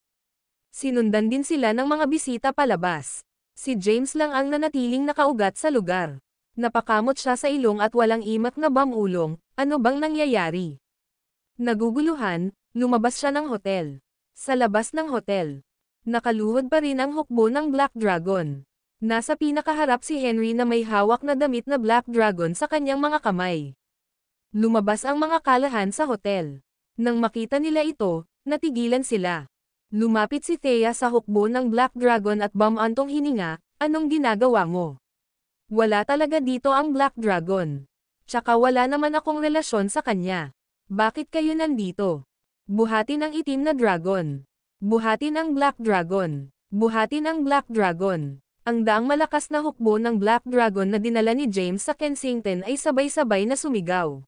Sinundan din sila ng mga bisita palabas. Si James lang ang nanatiling nakaugat sa lugar. Napakamot siya sa ilong at walang imak na bamulong, "Ano bang nangyayari?" Naguguluhan, lumabas siya ng hotel. Sa labas ng hotel, nakaluhod pa rin ang hukbo ng Black Dragon. Nasa pinakaharap si Henry na may hawak na damit na Black Dragon sa kanyang mga kamay. Lumabas ang mga kalahan sa hotel. Nang makita nila ito, natigilan sila. Lumapit si Thea sa hukbo ng Black Dragon at bumantong hininga, "Anong ginagawa mo? Wala talaga dito ang Black Dragon. Tsaka wala naman akong relasyon sa kanya. Bakit kayo nandito? Buhatin ang itim na dragon. Buhatin ang Black Dragon. Buhatin ang Black Dragon." Ang daang malakas na hukbo ng Black Dragon na dinala ni James sa Kensington ay sabay-sabay na sumigaw.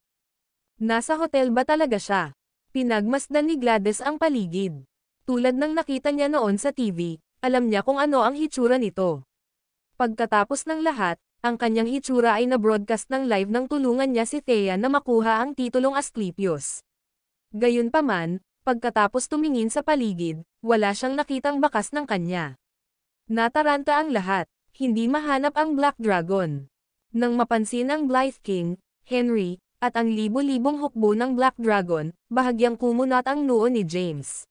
Nasa hotel ba talaga siya? Pinagmasdan ni Gladys ang paligid. Tulad ng nakita niya noon sa TV, alam niya kung ano ang hitsura nito. Pagkatapos ng lahat, ang kanyang hitsura ay na-broadcast ng live nang tulungan niya si Thea na makuha ang titulong Asclepius. Gayunpaman, pagkatapos tumingin sa paligid, wala siyang nakitang bakas ng kanya. Nataranta ang lahat, hindi mahanap ang Black Dragon. Nang mapansin ang Blythe King, Henry, at ang libo-libong hukbo ng Black Dragon, bahagyang kumunat ang noo ni James.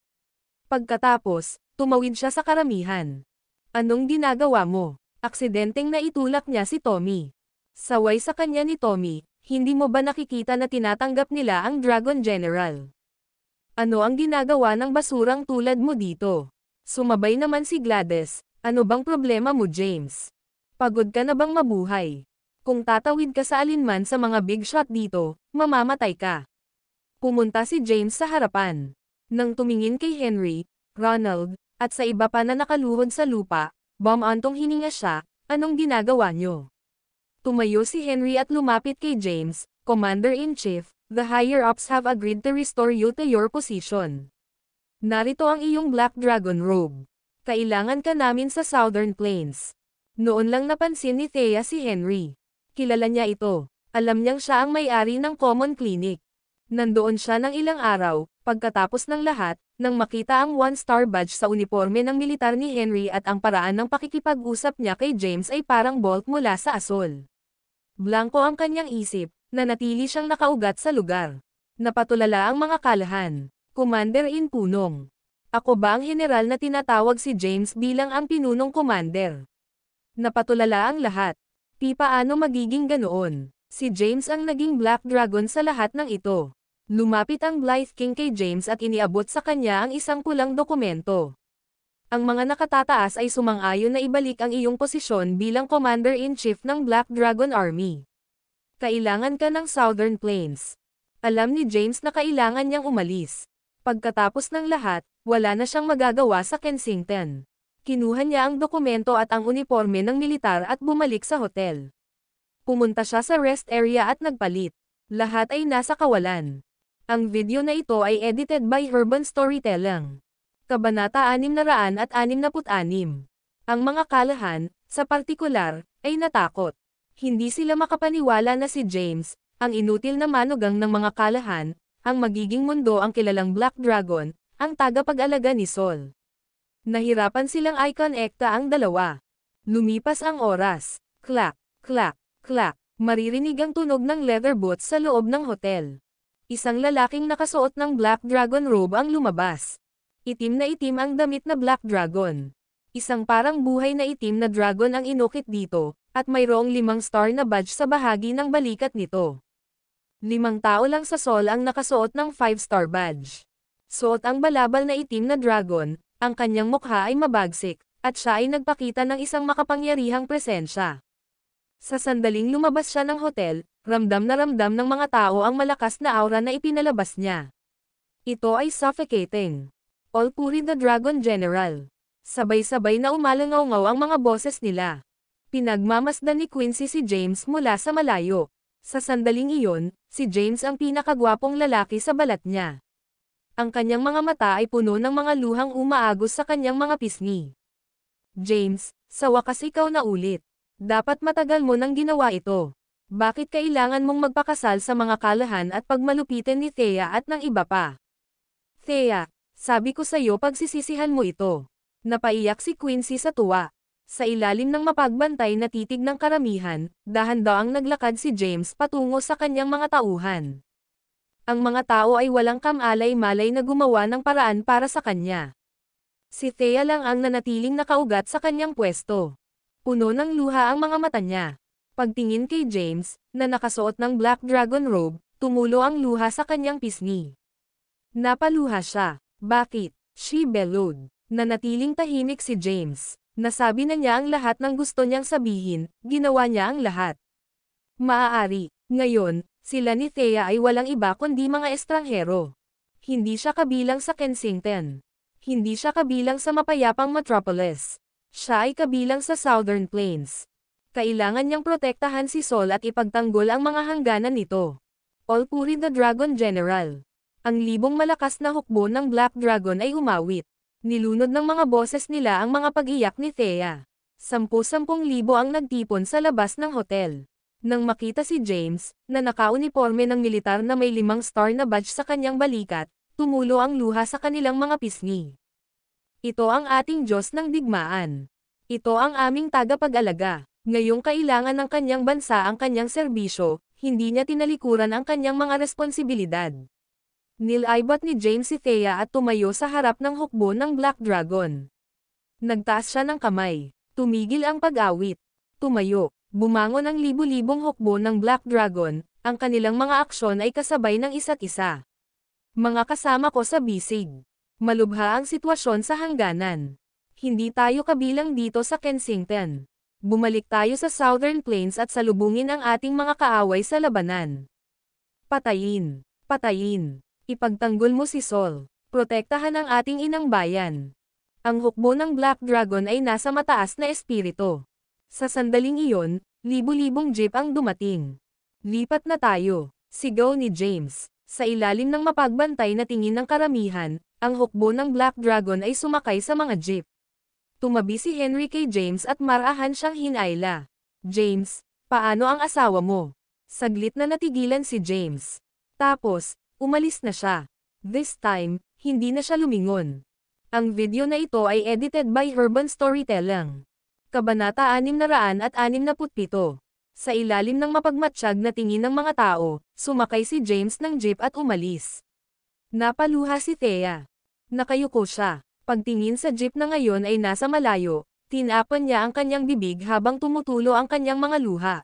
Pagkatapos, tumawid siya sa karamihan. "Anong ginagawa mo?" Aksidenteng naitulak niya si Tommy. Saway sa kanya ni Tommy, "Hindi mo ba nakikita na tinatanggap nila ang Dragon General? Ano ang ginagawa ng basurang tulad mo dito?" Sumabay naman si Gladys, "Ano bang problema mo, James? Pagod ka na bang mabuhay? Kung tatawid ka sa alinman sa mga big shot dito, mamamatay ka." Pumunta si James sa harapan. Nang tumingin kay Henry, Ronald, at sa iba pa na nakaluhod sa lupa, bumantong hininga siya, "Anong ginagawa niyo?" Tumayo si Henry at lumapit kay James, "Commander-in-Chief, the higher-ups have agreed to restore you to your position. Narito ang iyong Black Dragon robe. Kailangan ka namin sa Southern Plains. Noon lang napansin ni Thea si Henry. Kilala niya ito. Alam niyang siya ang may-ari ng Common Clinic. Nandoon siya ng ilang araw, pagkatapos ng lahat, nang makita ang one-star badge sa uniforme ng militar ni Henry at ang paraan ng pakikipag-usap niya kay James ay parang bolt mula sa asol. Blanko ang kanyang isip, nanatili siyang nakaugat sa lugar. Napatulala ang mga kalahan. Commander in punong. Ako ba ang general na tinatawag si James bilang ang pinunong commander? Napatulala ang lahat. Paano magiging ganoon? Si James ang naging Black Dragon sa lahat ng ito. Lumapit ang Blythe King kay James at iniabot sa kanya ang isang pulang dokumento. Ang mga nakatataas ay sumang-ayon na ibalik ang iyong posisyon bilang Commander-in-Chief ng Black Dragon Army. Kailangan ka ng Southern Plains. Alam ni James na kailangan niyang umalis. Pagkatapos ng lahat, wala na siyang magagawa sa Kensington. Kinuha niya ang dokumento at ang uniforme ng militar at bumalik sa hotel. Pumunta siya sa rest area at nagpalit. Lahat ay nasa kawalan. Ang video na ito ay edited by Herban Storytelling. Kabanata 666. Ang mga kalahan, sa partikular, ay natakot. Hindi sila makapaniwala na si James, ang inutil na manugang ng mga kalahan, ang magiging mundo ang kilalang Black Dragon, ang tagapag-alaga ni Sol. Nahirapan silang i-connecta ang dalawa. Lumipas ang oras. Clack, clack, clack. Maririnig ang tunog ng leather boots sa loob ng hotel. Isang lalaking nakasuot ng Black Dragon robe ang lumabas. Itim na itim ang damit na Black Dragon. Isang parang buhay na itim na dragon ang inukit dito, at mayroong 5 star na badge sa bahagi ng balikat nito. 5 tao lang sa Sol ang nakasuot ng 5-star badge. Suot ang balabal na itim na dragon, ang kanyang mukha ay mabagsik, at siya ay nagpakita ng isang makapangyarihang presensya. Sa sandaling lumabas siya ng hotel, ramdam na ramdam ng mga tao ang malakas na aura na ipinalabas niya. Ito ay suffocating. All Puri the Dragon General. Sabay-sabay na umalangaw-ngaw ang mga boses nila. Pinagmamasdan ni Quincy si James mula sa malayo. Sa sandaling iyon, si James ang pinakagwapong lalaki sa balat niya. Ang kanyang mga mata ay puno ng mga luhang umaagos sa kanyang mga pisngi. James, sa wakas ikaw na ulit. Dapat matagal mo nang ginawa ito. Bakit kailangan mong magpakasal sa mga kalahan at pagmalupitan ni Thea at ng iba pa? Thea, sabi ko sa'yo pagsisisihan mo ito. Napaiyak si Quincy sa tuwa. Sa ilalim ng mapagbantay na titig ng karamihan, dahan-daang naglakad si James patungo sa kanyang mga tauhan. Ang mga tao ay walang kamalay-malay na gumawa ng paraan para sa kanya. Si Thea lang ang nanatiling nakaugat sa kanyang pwesto. Puno ng luha ang mga mata niya. Pagtingin kay James, na nakasuot ng Black Dragon robe, tumulo ang luha sa kanyang pisngi. Napaluha siya. Bakit? She bellowed. Nanatiling tahimik si James. Nasabi na niya ang lahat ng gusto niyang sabihin, ginawa niya ang lahat. Maaari, ngayon, sila ni Thea ay walang iba kundi mga estranghero. Hindi siya kabilang sa Kensington. Hindi siya kabilang sa mapayapang metropolis. Siya ay kabilang sa Southern Plains. Kailangan niyang protektahan si Sol at ipagtanggol ang mga hangganan nito. All Puri the Dragon General. Ang libong malakas na hukbo ng Black Dragon ay umawit. Nilunod ng mga boses nila ang mga pag-iyak ni Thea. 10,000 ang nagtipon sa labas ng hotel. Nang makita si James, na nakauniporme ng militar na may 5 star na badge sa kanyang balikat, tumulo ang luha sa kanilang mga pisngi. Ito ang ating Diyos ng digmaan. Ito ang aming tagapag-alaga. Ngayong kailangan ng kanyang bansa ang kanyang serbisyo, hindi niya tinalikuran ang kanyang mga responsibilidad. Nilaybot ni James si Thea at tumayo sa harap ng hukbo ng Black Dragon. Nagtaas siya ng kamay. Tumigil ang pag-awit. Tumayo. Bumangon ang libu-libong hukbo ng Black Dragon, ang kanilang mga aksyon ay kasabay ng isa't isa. Mga kasama ko sa bisig. Malubha ang sitwasyon sa hangganan. Hindi tayo kabilang dito sa Kensington. Bumalik tayo sa Southern Plains at salubungin ang ating mga kaaway sa labanan. Patayin. Patayin. Ipagtanggol mo si Sol. Protektahan ang ating inang bayan. Ang hukbo ng Black Dragon ay nasa mataas na espiritu. Sa sandaling iyon, libu-libong jeep ang dumating. Lipat na tayo. Sigaw ni James. Sa ilalim ng mapagbantay na tingin ng karamihan, ang hukbo ng Black Dragon ay sumakay sa mga jeep. Tumabi si Henry kay James at marahan siyang hinayla. James, paano ang asawa mo? Saglit na natigilan si James. Tapos, umalis na siya. This time, hindi na siya lumingon. Ang video na ito ay edited by Urban Storytelling. Kabanata 667. Sa ilalim ng mapagmatsyag na tingin ng mga tao, sumakay si James ng jeep at umalis. Napaluha si Thea. Nakayuko siya. Pagtingin sa jeep na ngayon ay nasa malayo, tinapan niya ang kanyang bibig habang tumutulo ang kanyang mga luha.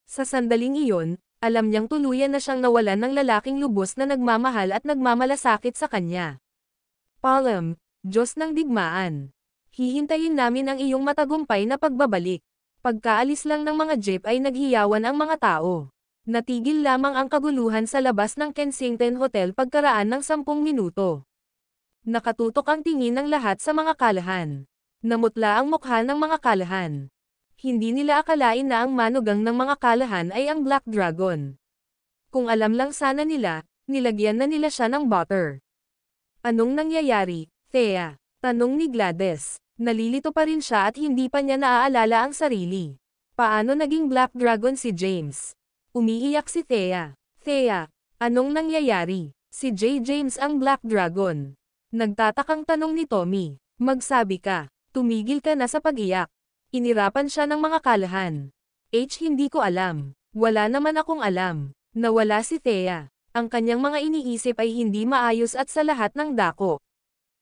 Sa sandaling iyon, alam niyang tuluyan na siyang nawalan ng lalaking lubos na nagmamahal at nagmamalasakit sa kanya. Palm, Diyos ng digmaan. Hihintayin namin ang iyong matagumpay na pagbabalik. Pagkaalis lang ng mga jeep ay naghiyawan ang mga tao. Natigil lamang ang kaguluhan sa labas ng Kensington Hotel pagkaraan ng 10 minuto. Nakatutok ang tingin ng lahat sa mga kalahan. Namutla ang mukha ng mga kalahan. Hindi nila akalain na ang manugang ng mga kalahan ay ang Black Dragon. Kung alam lang sana nila, nilagyan na nila siya ng butter. Anong nangyayari, Thea? Tanong ni Gladys. Nalilito pa rin siya at hindi pa niya naaalala ang sarili. Paano naging Black Dragon si James? Umiiyak si Thea. Thea, anong nangyayari? Si James ang Black Dragon. Nagtatakang tanong ni Tommy. Magsabi ka. Tumigil ka na sa pag-iyak. Inirapan siya ng mga kalahan. Hindi ko alam. Wala naman akong alam. Nawala si Thea. Ang kanyang mga iniisip ay hindi maayos at sa lahat ng dako.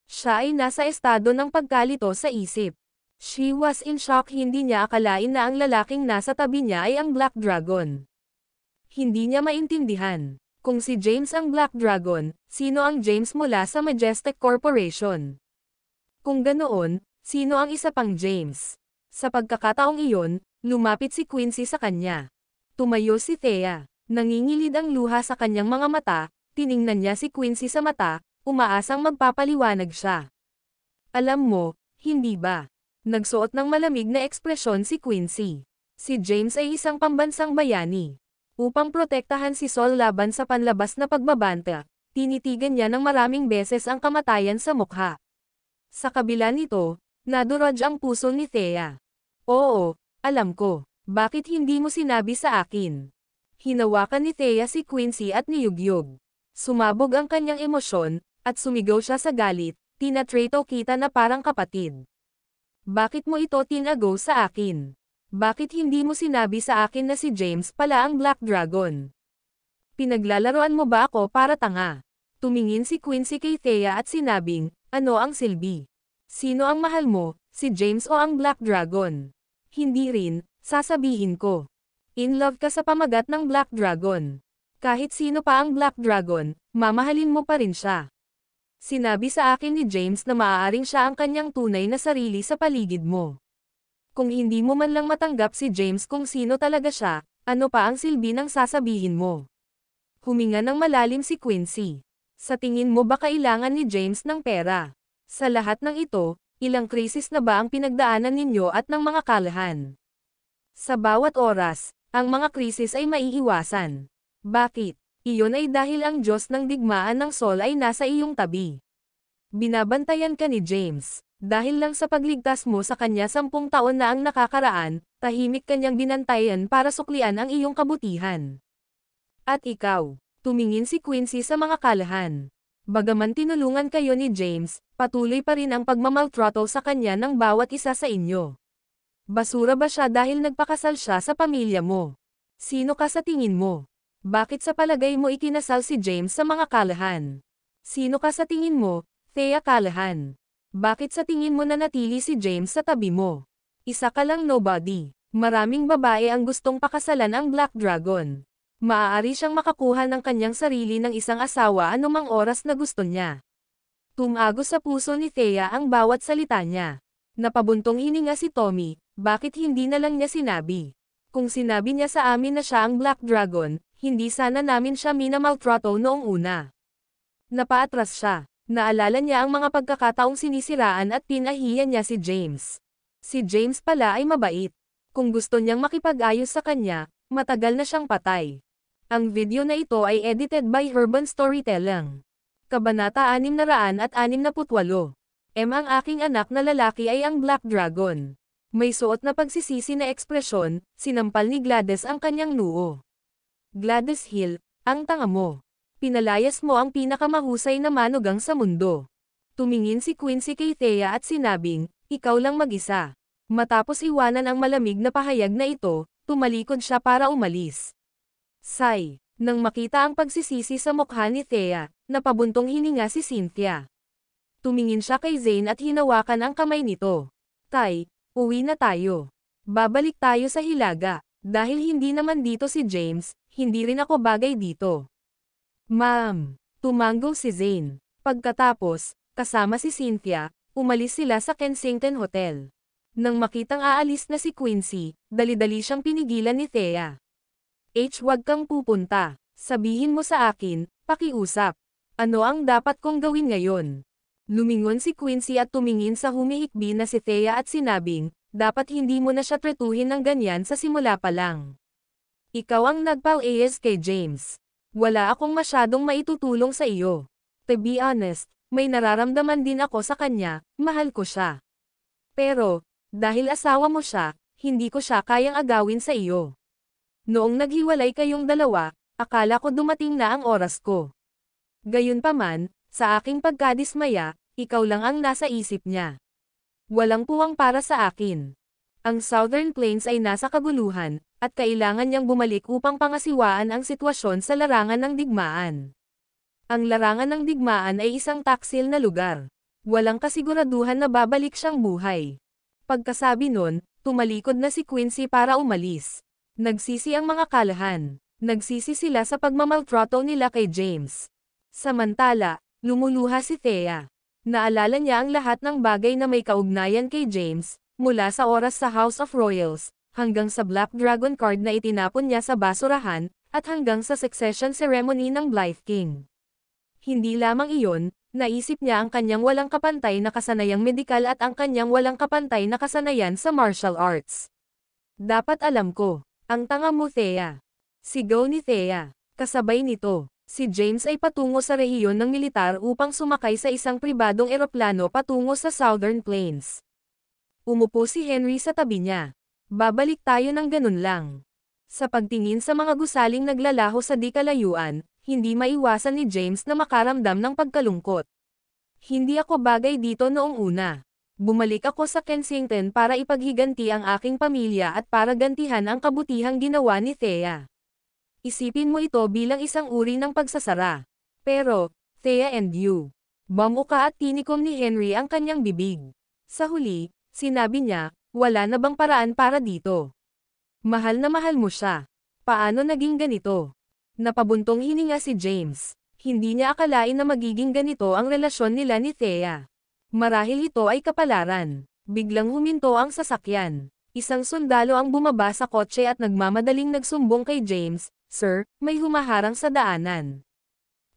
Siya ay nasa estado ng pagkalito sa isip. She was in shock, hindi niya akalain na ang lalaking nasa tabi niya ay ang Black Dragon. Hindi niya maintindihan. Kung si James ang Black Dragon, sino ang James mula sa Majestic Corporation? Kung ganoon, sino ang isa pang James? Sa pagkakataong iyon, lumapit si Quincy sa kanya. Tumayo si Thea. Nangingilid ang luha sa kanyang mga mata, tiningnan niya si Quincy sa mata, umaasang magpapaliwanag siya. Alam mo, hindi ba? Nagsuot ng malamig na ekspresyon si Quincy. Si James ay isang pambansang bayani. Upang protektahan si Saul laban sa panlabas na pagbabanta, tinitigan niya ng maraming beses ang kamatayan sa mukha. Sa kabila nito, nadurog ang puso ni Thea. Oo, alam ko. Bakit hindi mo sinabi sa akin? Hinawakan ni Thea si Quincy at niyugyug. Sumabog ang kanyang emosyon, at sumigaw siya sa galit, tinatrato kita na parang kapatid. Bakit mo ito tinago sa akin? Bakit hindi mo sinabi sa akin na si James pala ang Black Dragon? Pinaglalaroan mo ba ako para tanga? Tumingin si Quincy kay Thea at sinabing, ano ang silbi? Sino ang mahal mo, si James o ang Black Dragon? Hindi rin, sasabihin ko. In love ka sa pamagat ng Black Dragon. Kahit sino pa ang Black Dragon, mamahalin mo pa rin siya. Sinabi sa akin ni James na maaaring siya ang kanyang tunay na sarili sa paligid mo. Kung hindi mo man lang matanggap si James kung sino talaga siya, ano pa ang silbi ng sasabihin mo? Huminga ng malalim si Quincy. Sa tingin mo ba kailangan ni James ng pera? Sa lahat ng ito, ilang krisis na ba ang pinagdaanan ninyo at ng mga kalahan? Sa bawat oras, ang mga krisis ay maiiwasan. Bakit? Iyon ay dahil ang Diyos ng digmaan ng Saul ay nasa iyong tabi. Binabantayan ka ni James. Dahil lang sa pagligtas mo sa kanya 10 taon na ang nakakaraan, tahimik kanyang binantayan para suklian ang iyong kabutihan. At ikaw, tumingin si Quincy sa mga kalahan. Bagaman tinulungan kayo ni James, patuloy pa rin ang pagmamaltrato sa kanya ng bawat isa sa inyo. Basura ba siya dahil nagpakasal siya sa pamilya mo? Sino ka sa tingin mo? Bakit sa palagay mo ikinasal si James sa mga kalahan? Sino ka sa tingin mo, Thea Callahan? Bakit sa tingin mo nanatili si James sa tabi mo? Isa ka lang nobody. Maraming babae ang gustong pakasalan ang Black Dragon. Maaari siyang makakuha ng kanyang sarili ng isang asawa anumang oras na gusto niya. Tumago sa puso ni Thea ang bawat salita niya. Napabuntong hininga si Tommy, bakit hindi na lang niya sinabi? Kung sinabi niya sa amin na siya ang Black Dragon, hindi sana namin siya minamaltrato noong una. Napaatras siya. Naalala niya ang mga pagkakataong sinisiraan at pinahiya niya si James. Si James pala ay mabait. Kung gusto niyang makipag-ayos sa kanya, matagal na siyang patay. Ang video na ito ay edited by Herban Storytelling. Kabanata 668. Ang aking anak na lalaki ay ang Black Dragon. May suot na pagsisisi na ekspresyon, sinampal ni Gladys ang kanyang noo. Gladys Hill, ang tanga mo. Pinalayas mo ang pinakamahusay na manugang sa mundo. Tumingin si Quincy kay Thea at sinabing, ikaw lang mag-isa. Matapos iwanan ang malamig na pahayag na ito, tumalikod siya para umalis. Sigh. Nang makita ang pagsisisi sa mukha ni Thea, napabuntong hininga si Cynthia. Tumingin siya kay Zane at hinawakan ang kamay nito. Tay, uwi na tayo. Babalik tayo sa Hilaga. Dahil hindi naman dito si James, hindi rin ako bagay dito. Ma'am, tumango si Zane. Pagkatapos, kasama si Cynthia, umalis sila sa Kensington Hotel. Nang makitang aalis na si Quincy, dali-dali siyang pinigilan ni Thea. Huwag kang pupunta. Sabihin mo sa akin, pakiusap. Ano ang dapat kong gawin ngayon? Lumingon si Quincy at tumingin sa humihikbi na si Thea at sinabing, dapat hindi mo na siya tretuhin ng ganyan sa simula pa lang. Ikaw ang nagpal-AS kay James. Wala akong masyadong maitutulong sa iyo. To be honest, may nararamdaman din ako sa kanya, mahal ko siya. Pero, dahil asawa mo siya, hindi ko siya kayang agawin sa iyo. Noong naghiwalay kayong dalawa, akala ko dumating na ang oras ko. Gayunpaman, sa aking pagkadismaya, ikaw lang ang nasa isip niya. Walang puwang para sa akin. Ang Southern Plains ay nasa kaguluhan, at kailangan niyang bumalik upang pangasiwaan ang sitwasyon sa larangan ng digmaan. Ang larangan ng digmaan ay isang taksil na lugar. Walang kasiguraduhan na babalik siyang buhay. Pagkasabi nun, tumalikod na si Quincy para umalis. Nagsisi ang mga kalahan. Nagsisi sila sa pagmamaltrato nila kay James. Samantala, lumuluha si Thea. Naalala niya ang lahat ng bagay na may kaugnayan kay James, mula sa oras sa House of Royals, hanggang sa Black Dragon card na itinapon niya sa basurahan, at hanggang sa succession ceremony ng Blythe King. Hindi lamang iyon, naisip niya ang kanyang walang kapantay na kasanayang medikal at ang kanyang walang kapantay na kasanayan sa martial arts. Dapat alam ko. Ang tanga mo Thea. Sigaw ni Thea. Kasabay nito, si James ay patungo sa rehiyon ng militar upang sumakay sa isang pribadong eroplano patungo sa Southern Plains. Umupo si Henry sa tabi niya. Babalik tayo ng ganun lang. Sa pagtingin sa mga gusaling naglalaho sa di kalayuan, hindi maiwasan ni James na makaramdam ng pagkalungkot. Hindi ako bagay dito noong una. Bumalik ako sa Kensington para ipaghiganti ang aking pamilya at para gantihan ang kabutihang ginawa ni Thea. Isipin mo ito bilang isang uri ng pagsasara. Pero, Thea and you. Bamuka at tinikom ni Henry ang kanyang bibig. Sa huli, sinabi niya, wala na bang paraan para dito? Mahal na mahal mo siya. Paano naging ganito? Napabuntong hininga si James. Hindi niya akalain na magiging ganito ang relasyon nila ni Thea. Marahil ito ay kapalaran. Biglang huminto ang sasakyan. Isang sundalo ang bumaba sa kotse at nagmamadaling nagsumbong kay James, Sir, may humaharang sa daanan.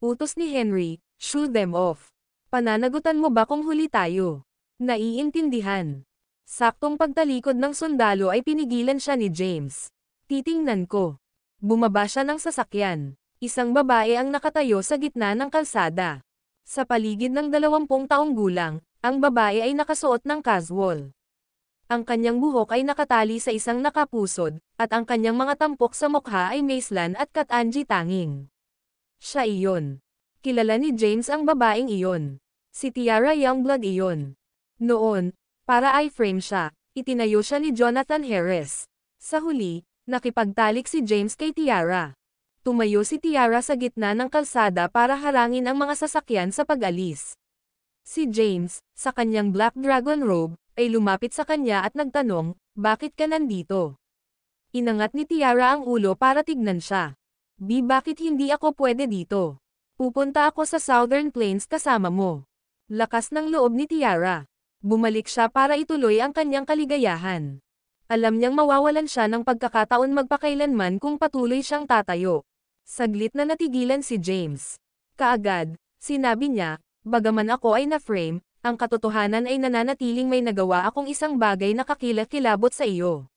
Utos ni Henry, shoo them off. Pananagutan mo ba kung huli tayo? Naiintindihan. Saktong pagtalikod ng sundalo ay pinigilan siya ni James. Titingnan ko. Bumaba siya ng sasakyan. Isang babae ang nakatayo sa gitna ng kalsada. Sa paligid ng 20 taong gulang, ang babae ay nakasuot ng casual. Ang kanyang buhok ay nakatali sa isang nakapusod, at ang kanyang mga tampok sa mukha ay maislan at katanji tanging. Siya iyon. Kilala ni James ang babaeng iyon. Si Tiara Youngblood iyon. Noon, para i-frame siya, itinayo siya ni Jonathan Harris. Sa huli, nakipagtalik si James kay Tiara. Tumayo si Tiara sa gitna ng kalsada para harangin ang mga sasakyan sa pag-alis. Si James, sa kanyang Black Dragon robe, ay lumapit sa kanya at nagtanong, bakit ka nandito? Inangat ni Tiara ang ulo para tignan siya. Bakit hindi ako pwede dito? Pupunta ako sa Southern Plains kasama mo. Lakas ng loob ni Tiara. Bumalik siya para ituloy ang kanyang kaligayahan. Alam niyang mawawalan siya ng pagkakataon magpakailanman kung patuloy siyang tatayo. Saglit na natigilan si James. Kaagad, sinabi niya, bagaman ako ay na-frame, ang katotohanan ay nananatiling may nagawa akong isang bagay na kakilakilabot sa iyo.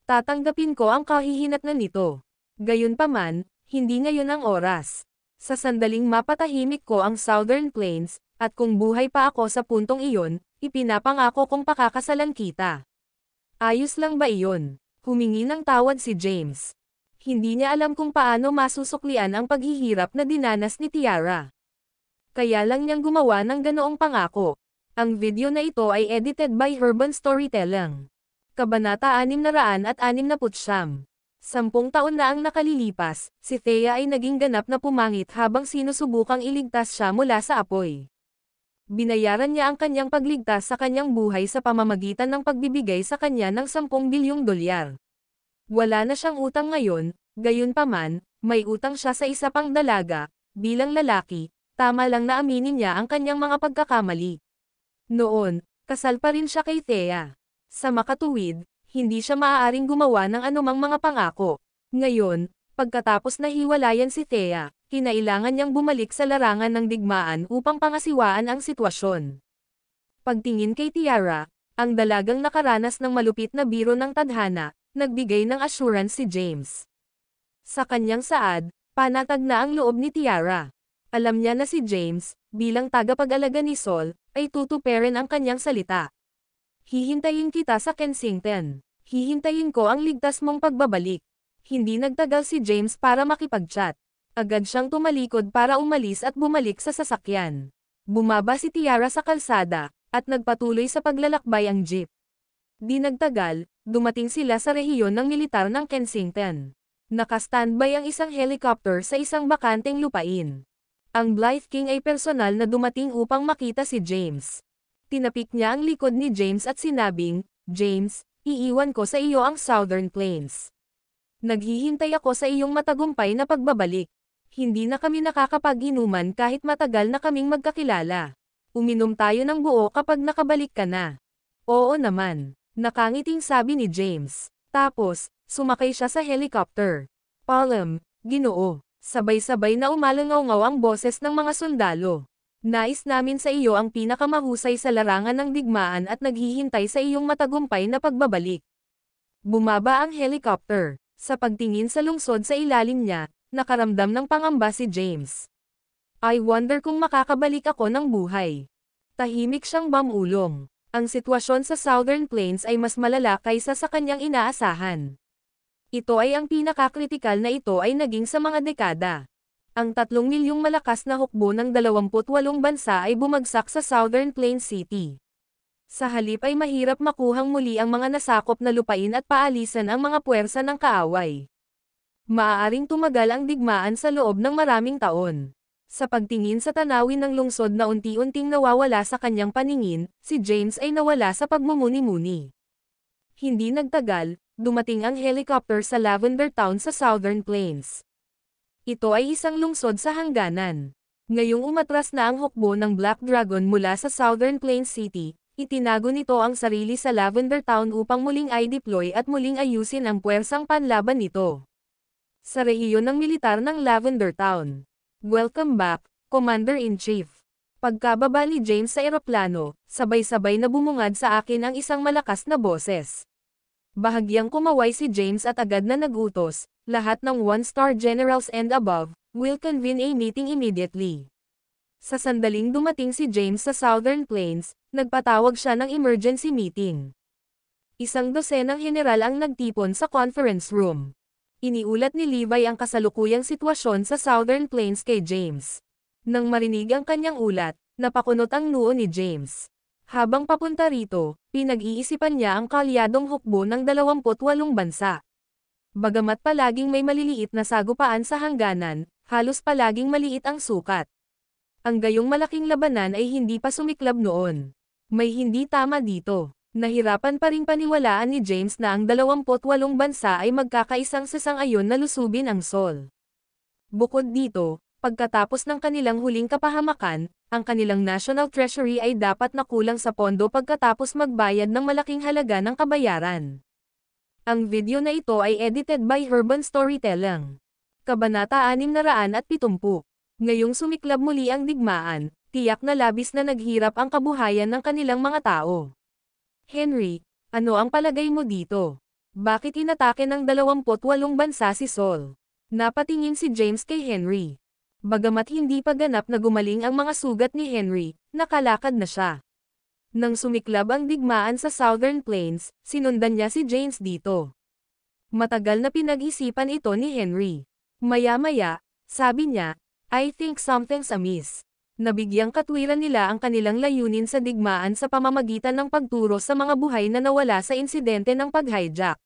Tatanggapin ko ang kahihinatnan nito. Gayunpaman, Hindi ngayon ang oras. Sa sandaling mapatahimik ko ang Southern Plains, at kung buhay pa ako sa puntong iyon, ipinapangako kong pakakasalan kita. Ayos lang ba iyon? Humingi ng tawad si James. Hindi niya alam kung paano masusuklian ang paghihirap na dinanas ni Tiara. Kaya lang niyang gumawa ng ganoong pangako. Ang video na ito ay edited by Urban Storytelling. Kabanata 669. 10 taon na ang nakalilipas, si Thea ay naging ganap na pumangit habang sinusubukang iligtas siya mula sa apoy. Binayaran niya ang kanyang pagligtas sa kanyang buhay sa pamamagitan ng pagbibigay sa kanya ng 10 bilyong dolyar. Wala na siyang utang ngayon, gayunpaman, may utang siya sa isa pang dalaga. Bilang lalaki, tama lang na aminin niya ang kanyang mga pagkakamali. Noon, kasal pa rin siya kay Thea. Sa makatuwid, hindi siya maaaring gumawa ng anumang mga pangako. Ngayon, pagkatapos na hiwalayan si Thea, kinailangan niyang bumalik sa larangan ng digmaan upang pangasiwaan ang sitwasyon. Pagtingin kay Tiara, ang dalagang nakaranas ng malupit na biro ng tadhana, nagbigay ng assurance si James. Sa kanyang saad, panatag na ang loob ni Tiara. Alam niya na si James, bilang tagapag-alaga ni Sol, ay tutuperin ang kanyang salita. Hihintayin kita sa Kensington. Hihintayin ko ang ligtas mong pagbabalik. Hindi nagtagal si James para makipag-chat. Agad siyang tumalikod para umalis at bumalik sa sasakyan. Bumaba si Tiara sa kalsada, at nagpatuloy sa paglalakbay ang jeep. Di nagtagal, dumating sila sa rehiyon ng militar ng Kensington. Naka-standby ang isang helicopter sa isang bakanteng lupain. Ang Blythe King ay personal na dumating upang makita si James. Tinapik niya ang likod ni James at sinabing, "James, iiwan ko sa iyo ang Southern Plains. Naghihintay ako sa iyong matagumpay na pagbabalik. Hindi na kami nakakapag-inuman kahit matagal na kaming magkakilala. Uminom tayo ng buo kapag nakabalik ka na." "Oo naman," nakangiting sabi ni James. Tapos, sumakay siya sa helicopter. "Palm, Ginoo." Sabay-sabay na umalangaw-ngaw ang boses ng mga sundalo. "Nais namin sa iyo ang pinakamahusay sa larangan ng digmaan at naghihintay sa iyong matagumpay na pagbabalik." Bumaba ang helicopter. Sa pagtingin sa lungsod sa ilalim niya, nakaramdam ng pangamba si James. "I wonder kung makakabalik ako ng buhay." Tahimik siyang bamulong. Ang sitwasyon sa Southern Plains ay mas malala kaysa sa kanyang inaasahan. Ito ay ang pinakakritikal na ito ay naging sa mga dekada. Ang 3 milyong malakas na hukbo ng 28 bansa ay bumagsak sa Southern Plains City. Sa halip ay mahirap makuhang muli ang mga nasakop na lupain at paalisan ang mga puwersa ng kaaway. Maaaring tumagal ang digmaan sa loob ng maraming taon. Sa pagtingin sa tanawin ng lungsod na unti-unting nawawala sa kanyang paningin, si James ay nawala sa pagmumuni-muni. Hindi nagtagal, dumating ang helicopter sa Lavender Town sa Southern Plains. Ito ay isang lungsod sa hangganan. Ngayong umatras na ang hukbo ng Black Dragon mula sa Southern Plains City, itinago nito ang sarili sa Lavender Town upang muling i-deploy at muling ayusin ang puwersang panlaban nito. Sa rehiyon ng militar ng Lavender Town. "Welcome back, Commander-in-Chief." Pagkababa ni James sa eroplano, sabay-sabay na bumungad sa akin ang isang malakas na boses. Bahagyang kumaway si James at agad na nagutos, "Lahat ng 1-star generals and above, will convene a meeting immediately." Sa sandaling dumating si James sa Southern Plains, nagpatawag siya ng emergency meeting. 100 general ang nagtipon sa conference room. Iniulat ni Levi ang kasalukuyang sitwasyon sa Southern Plains kay James. Nang marinig ang kanyang ulat, napakunot ang noo ni James. Habang papunta rito, pinag-iisipan niya ang kalyadong hukbo ng 28 bansa. Bagamat palaging may maliliit na sagupaan sa hangganan, halos palaging maliit ang sukat. Ang gayong malaking labanan ay hindi pa sumiklab noon. May hindi tama dito. Nahirapan pa ring paniwalaan ni James na ang 28 bansa ay magkakaisang sasang-ayon na lusubin ang Sol. Bukod dito, pagkatapos ng kanilang huling kapahamakan, ang kanilang National Treasury ay dapat nakulang sa pondo pagkatapos magbayad ng malaking halaga ng kabayaran. Ang video na ito ay edited by Urban Storytelling. Kabanata 670. Ngayong sumiklab muli ang digmaan, tiyak na labis na naghirap ang kabuhayan ng kanilang mga tao. "Henry, ano ang palagay mo dito? Bakit inatake ng 28 bansa si Sol?" Napatingin si James kay Henry. Bagamat hindi pa ganap na gumaling ang mga sugat ni Henry, nakalakad na siya. Nang sumiklab ang digmaan sa Southern Plains, sinundan niya si James dito. Matagal na pinag-isipan ito ni Henry. Maya-maya, sabi niya, "I think something's amiss." Nabigyang katwiran nila ang kanilang layunin sa digmaan sa pamamagitan ng pagturo sa mga buhay na nawala sa insidente ng pag-hijack.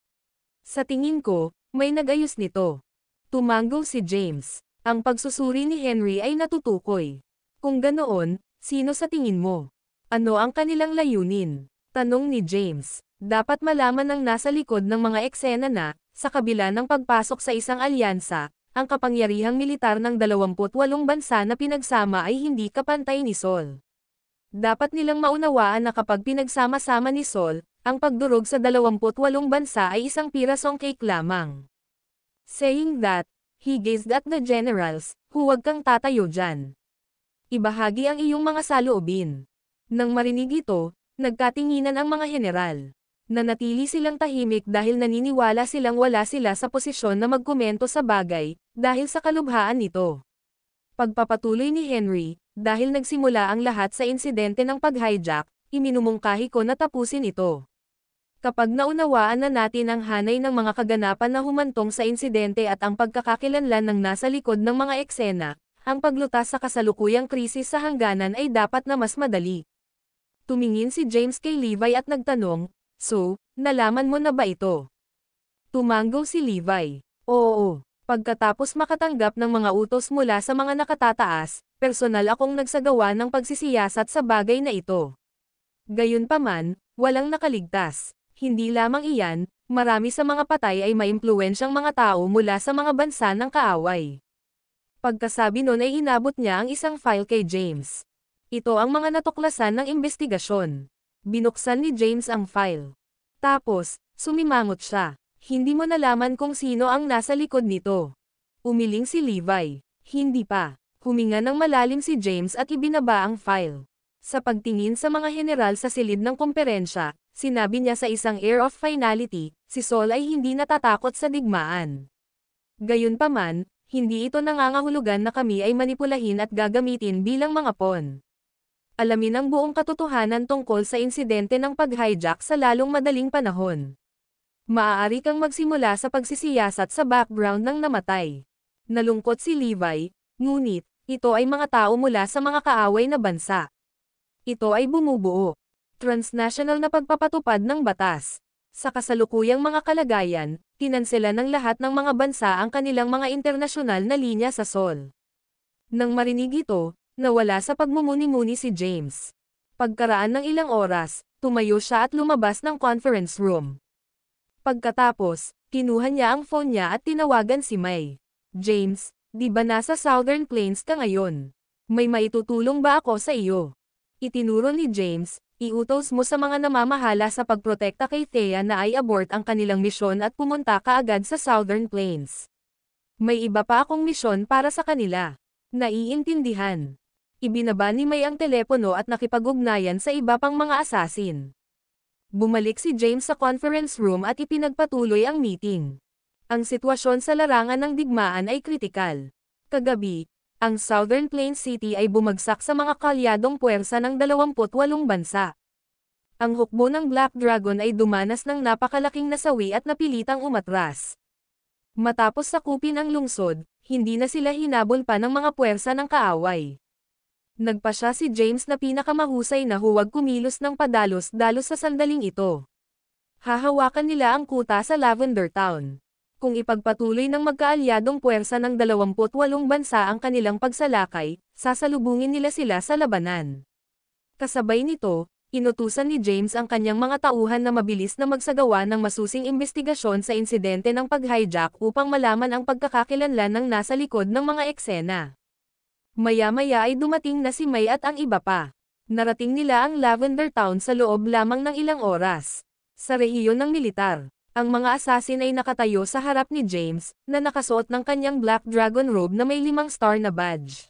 Sa tingin ko, may nag-ayos nito. Tumango si James. Ang pagsusuri ni Henry ay natutukoy. Kung ganoon, sino sa tingin mo? Ano ang kanilang layunin? Tanong ni James. Dapat malaman ng nasa likod ng mga eksena na, sa kabila ng pagpasok sa isang alyansa, ang kapangyarihang militar ng 28 bansa na pinagsama ay hindi kapantay ni Sol. Dapat nilang maunawaan na kapag pinagsama-sama ni Sol, ang pagdurog sa 28 bansa ay isang pirasong cake lamang. Saying that, he gazed at the generals, "Huwag kang tatayo dyan. Ibahagi ang iyong mga saloobin." Nang marinig ito, nagkatinginan ang mga general. Nanatili silang tahimik dahil naniniwala silang wala sila sa posisyon na magkomento sa bagay, dahil sa kalubhaan nito. Pagpapatuloy ni Henry, dahil nagsimula ang lahat sa insidente ng pag-hijack, iminumungkahi ko na tapusin ito. Kapag naunawaan na natin ang hanay ng mga kaganapan na humantong sa insidente at ang pagkakakilanlan ng nasa likod ng mga eksena, ang paglutas sa kasalukuyang krisis sa hangganan ay dapat na mas madali. Tumingin si James kay Levi at nagtanong, "So, nalaman mo na ba ito?" Tumango si Levi. "Oo. Pagkatapos makatanggap ng mga utos mula sa mga nakatataas, personal akong nagsagawa ng pagsisiyasat sa bagay na ito. Gayunpaman, walang nakaligtas. Hindi lamang iyan, marami sa mga patay ay maimpluwensyang mga tao mula sa mga bansa ng kaaway." Pagkasabi nun ay inabot niya ang isang file kay James. Ito ang mga natuklasan ng investigasyon. Binuksan ni James ang file. Tapos, sumimangot siya. "Hindi mo nalaman kung sino ang nasa likod nito." Umiling si Levi. "Hindi pa." Huminga ng malalim si James at ibinaba ang file. Sa pagtingin sa mga general sa silid ng komperensya, sinabi niya sa isang air of finality, si Sol ay hindi natatakot sa digmaan. Gayunpaman, hindi ito nangangahulugan na kami ay manipulahin at gagamitin bilang mga pawn. Alamin ang buong katotohanan tungkol sa insidente ng pag-hijack sa lalong madaling panahon. Maaari kang magsimula sa pagsisiyasat sa background ng namatay. Nalungkot si Levi, ngunit, ito ay mga tao mula sa mga kaaway na bansa. Ito ay bumubuo. Transnational na pagpapatupad ng batas. Sa kasalukuyang mga kalagayan, tinansela ng lahat ng mga bansa ang kanilang mga internasyonal na linya sa Sol. Nang marinig ito, nawala sa pagmumuni-muni si James. Pagkaraan ng ilang oras, tumayo siya at lumabas ng conference room. Pagkatapos, kinuha niya ang phone niya at tinawagan si May. "James, di ba nasa Southern Plains ka ngayon? May maitutulong ba ako sa iyo?" Itinuro ni James, "Iutos mo sa mga namamahala sa pagprotekta kay Thea na ay abort ang kanilang misyon at pumunta kaagad sa Southern Plains. May iba pa akong misyon para sa kanila." Naiintindihan. Ibinaba ni May ang telepono at nakipag-ugnayan sa iba pang mga assassin. Bumalik si James sa conference room at ipinagpatuloy ang meeting. Ang sitwasyon sa larangan ng digmaan ay kritikal. Kagabi, ang Southern Plains City ay bumagsak sa mga kalyadong puwersa ng 28 bansa. Ang hukbo ng Black Dragon ay dumanas ng napakalaking nasawi at napilitang umatras. Matapos sakupin ang lungsod, hindi na sila hinabol pa ng mga puwersa ng kaaway. Nagpasya si James na pinakamahusay na huwag kumilos ng padalos-dalos sa sandaling ito. Hahawakan nila ang kuta sa Lavender Town. Kung ipagpatuloy ng magkaalyadong puwersa ng 28 bansa ang kanilang pagsalakay, sasalubungin nila sila sa labanan. Kasabay nito, inutusan ni James ang kanyang mga tauhan na mabilis na magsagawa ng masusing investigasyon sa insidente ng pag-hijack upang malaman ang pagkakakilanlan ng nasa likod ng mga eksena. Maya-maya ay dumating na si May at ang iba pa. Narating nila ang Lavender Town sa loob lamang ng ilang oras. Sa rehiyon ng militar, ang mga assassin ay nakatayo sa harap ni James, na nakasuot ng kanyang Black Dragon robe na may 5 star na badge.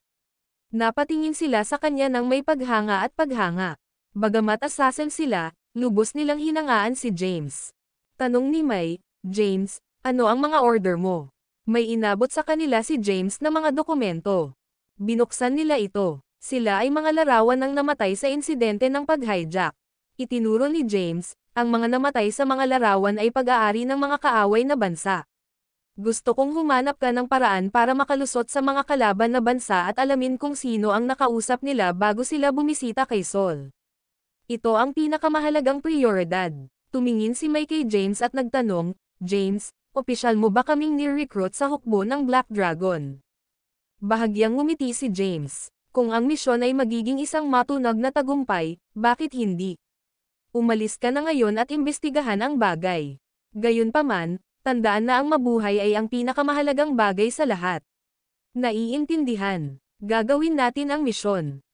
Napatingin sila sa kanya ng may paghanga at paghanga. Bagamat assassin sila, lubos nilang hinangaan si James. Tanong ni May, "James, ano ang mga order mo?" May inabot sa kanila si James na mga dokumento. Binuksan nila ito. Sila ay mga larawan ng namatay sa insidente ng pag-hijack. Itinuro ni James, ang mga namatay sa mga larawan ay pag-aari ng mga kaaway na bansa. Gusto kong humanap ka ng paraan para makalusot sa mga kalaban na bansa at alamin kung sino ang nakausap nila bago sila bumisita kay Saul. Ito ang pinakamahalagang prioridad. Tumingin si May kay James at nagtanong, James, opisyal mo ba kaming ni-recruit sa hukbo ng Black Dragon? Bahagyang ngumiti si James. Kung ang misyon ay magiging isang matunog na tagumpay, bakit hindi? Umalis ka na ngayon at imbestigahan ang bagay. Gayunpaman, tandaan na ang mabuhay ay ang pinakamahalagang bagay sa lahat. Naiintindihan. Gagawin natin ang misyon.